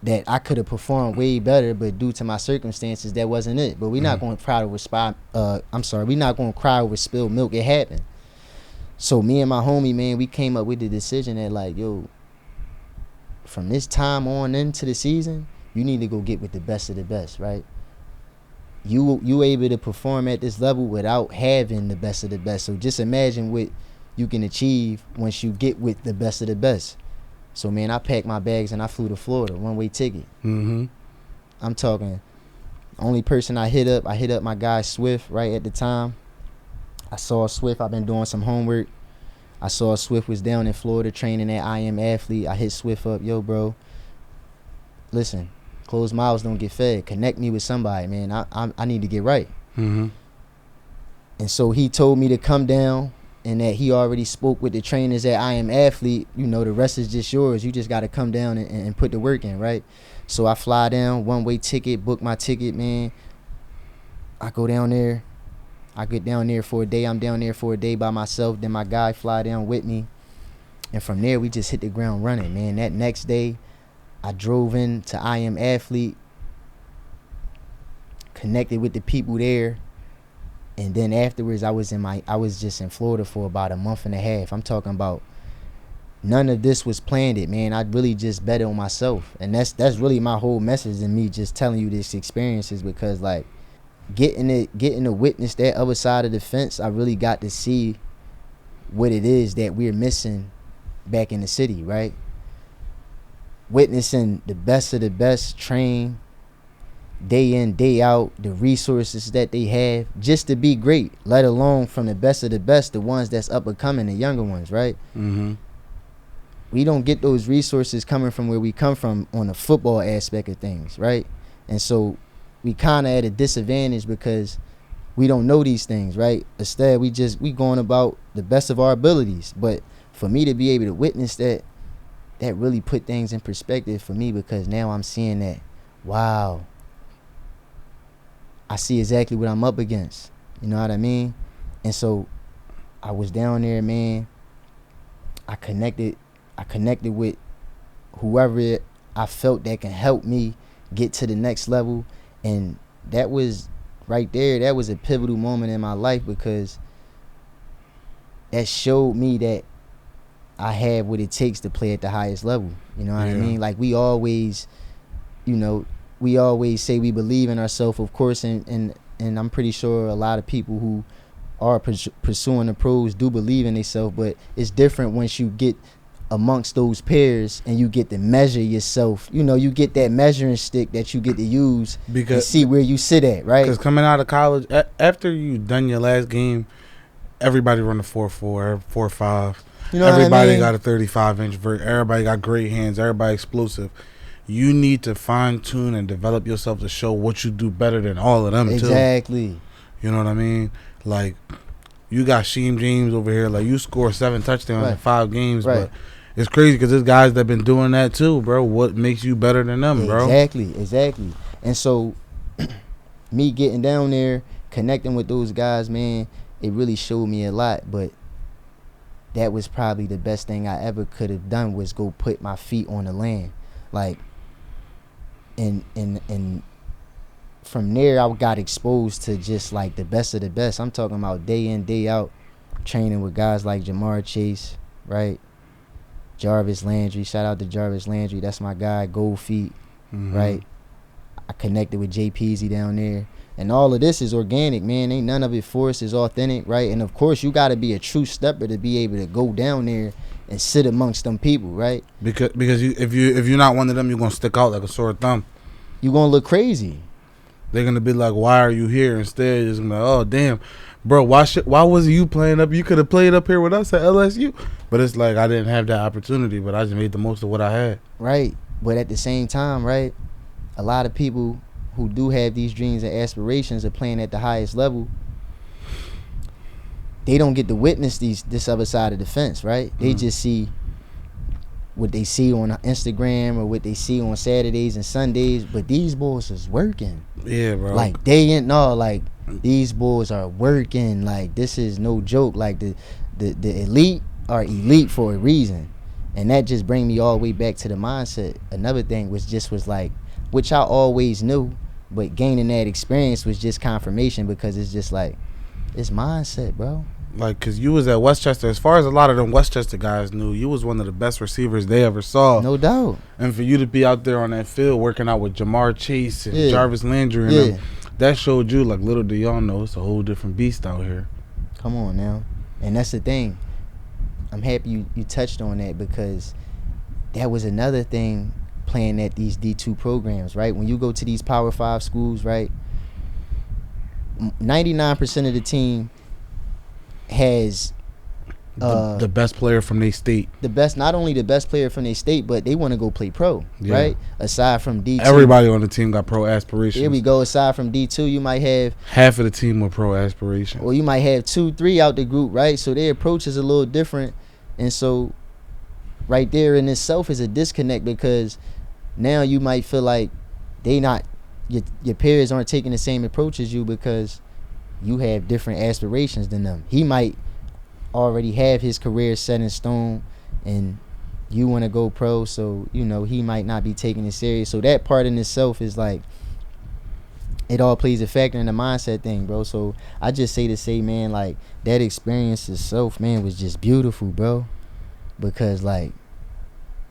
that I could have performed way better, but due to my circumstances, that wasn't it. But we're not going to cry over we're not going to cry over spilled milk. It happened. So me and my homie, man, we came up with the decision that, like, yo, from this time on into the season, you need to go get with the best of the best, right? You able to perform at this level without having the best of the best. So just imagine what you can achieve once you get with the best of the best. So, man, I packed my bags and I flew to Florida, one-way ticket. I'm talking, only person I hit up my guy Swerv right at the time. I saw Swerv. I've been doing some homework. I saw Swerv was down in Florida training at I Am Athlete. I hit Swerv up, yo, bro, listen, closed mouths don't get fed. Connect me with somebody, man. I need to get right. And so he told me to come down and that he already spoke with the trainers at I Am Athlete, you know, the rest is just yours. You just got to come down and put the work in, right? So I fly down, one-way ticket, book my ticket, man. I go down there. I get down there for a day. I'm down there for a day by myself. Then my guy fly down with me. And from there, we just hit the ground running, man. That next day, I drove in to I Am Athlete, connected with the people there. And then afterwards, I was just in Florida for about a month and a half. I'm talking about none of this was planned, man. I really just bet on myself. And that's really my whole message in me just telling you this experience is because, like, getting to witness that other side of the fence, I really got to see what it is that we're missing back in the city, right? Witnessing the best of the best train day in, day out, the resources that they have just to be great, let alone from the best of the best, the ones that's up and coming, the younger ones, right? Mm-hmm. We don't get those resources coming from where we come from on the football aspect of things, right? And so we kind of at a disadvantage because we don't know these things, right? Instead, we going about the best of our abilities. But for me to be able to witness that really put things in perspective for me, because now I'm seeing that, wow, I see exactly what I'm up against. You know what I mean? And so I was down there, man. I connected with whoever I felt that can help me get to the next level. And that was right there, that was a pivotal moment in my life, because that showed me that I have what it takes to play at the highest level. You know what I mean? Like, we always, you know, say we believe in ourselves, of course, and I'm pretty sure a lot of people who are pursuing the pros do believe in themselves, but it's different once you get amongst those peers and you get to measure yourself. You know, you get that measuring stick that you get to use and see where you sit at, right? Because coming out of college, after you done your last game, everybody run a 4.4, 4.5. You know, everybody got a 35-inch vert. Everybody got great hands. Everybody explosive. You need to fine tune and develop yourself to show what you do better than all of them too. Exactly. You know what I mean? Like, you got Rasheem James over here. Like, you score 7 touchdowns in 5 games, but it's crazy because there's guys that been doing that too, bro. What makes you better than them, bro? Exactly. And so, me getting down there, connecting with those guys, man, it really showed me a lot. But that was probably the best thing I ever could have done, was go put my feet on the land. Like, and from there, I got exposed to just like the best of the best. I'm talking about day in, day out, training with guys like Jamar Chase, right? Jarvis Landry, shout out to Jarvis Landry. That's my guy, Gold Feet, right? I connected with Jay Peasy down there. And all of this is organic, man. Ain't none of it forced. It's authentic, right? And of course, you got to be a true stepper to be able to go down there and sit amongst them people, right? Because if you're not one of them, you're gonna stick out like a sore thumb. You're gonna look crazy. They're gonna be like, "Why are you here?" Instead, it's gonna be like, "Oh, damn, bro, why wasn't you playing up? You could have played up here with us at LSU." But it's like, I didn't have that opportunity, but I just made the most of what I had. Right. But at the same time, right, a lot of people who do have these dreams and aspirations of playing at the highest level, they don't get to witness this other side of the fence, right? They just see what they see on Instagram or what they see on Saturdays and Sundays, but these boys is working. Yeah, bro. Like, these boys are working. Like, this is no joke. Like, the elite are elite for a reason. And that just bring me all the way back to the mindset. Another thing was like, which I always knew, but gaining that experience was just confirmation, because it's just like, it's mindset, bro. Like, because you was at Westchester. As far as a lot of them Westchester guys knew, you was one of the best receivers they ever saw. No doubt. And for you to be out there on that field working out with Jamar Chase and Jarvis Landry and them, that showed you, like, little do y'all know, it's a whole different beast out here. Come on now. And that's the thing. I'm happy you touched on that, because that was another thing playing at these D2 programs, right? When you go to these Power 5 schools, right, 99% of the team has the best player from their state. Not only the best player from their state, but they want to go play pro, right? Aside from D2. Everybody on the team got pro aspirations. Here we go. Aside from D2, you might have half of the team with pro aspirations. Or you might have 2-3 out the group, right? So their approach is a little different. And so right there in itself is a disconnect, because now you might feel like your peers aren't taking the same approach as you because you have different aspirations than them. He might already have his career set in stone and you want to go pro, so he might not be taking it serious. So that part in itself is like, it all plays a factor in the mindset thing, bro. So I just say, man, like, that experience itself, man, was just beautiful, bro, because like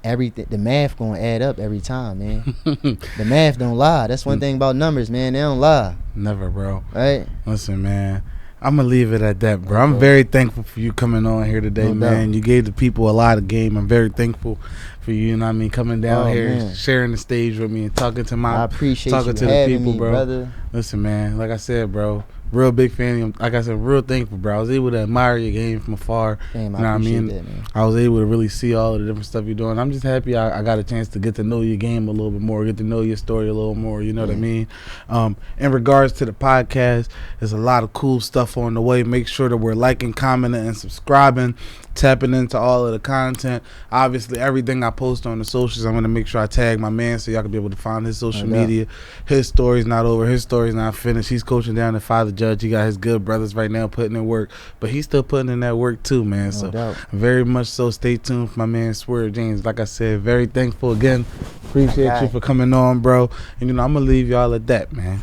everything, the math gonna add up every time, man. The math don't lie. That's one thing about numbers, man. They don't lie. Never, bro. Right? Listen, man, I'm gonna leave it at that, bro. I'm very thankful for you coming on here today, man. You gave the people a lot of game. I'm very thankful for you, coming down here and sharing the stage with me and talking to the people, bro. Brother. Listen, man, like I said, bro, real big fan. Like I said, real thankful, bro. I was able to admire your game from afar. Damn, I appreciate that, man. I was able to really see all of the different stuff you're doing. I'm just happy I got a chance to get to know your game a little bit more, get to know your story a little more. You know what I mean? In regards to the podcast, there's a lot of cool stuff on the way. Make sure that we're liking, commenting, and subscribing, tapping into all of the content. Obviously, everything I post on the socials, I'm going to make sure I tag my man so y'all can be able to find his social media. His story's not over. His story's not finished. He's coaching down at Father Judge. He got his good brothers right now putting in work, but he's still putting in that work too, man. Very much so. Stay tuned for my man Swerv James. Like I said, very thankful again. Appreciate you for coming on, bro. And I'm going to leave y'all at that, man.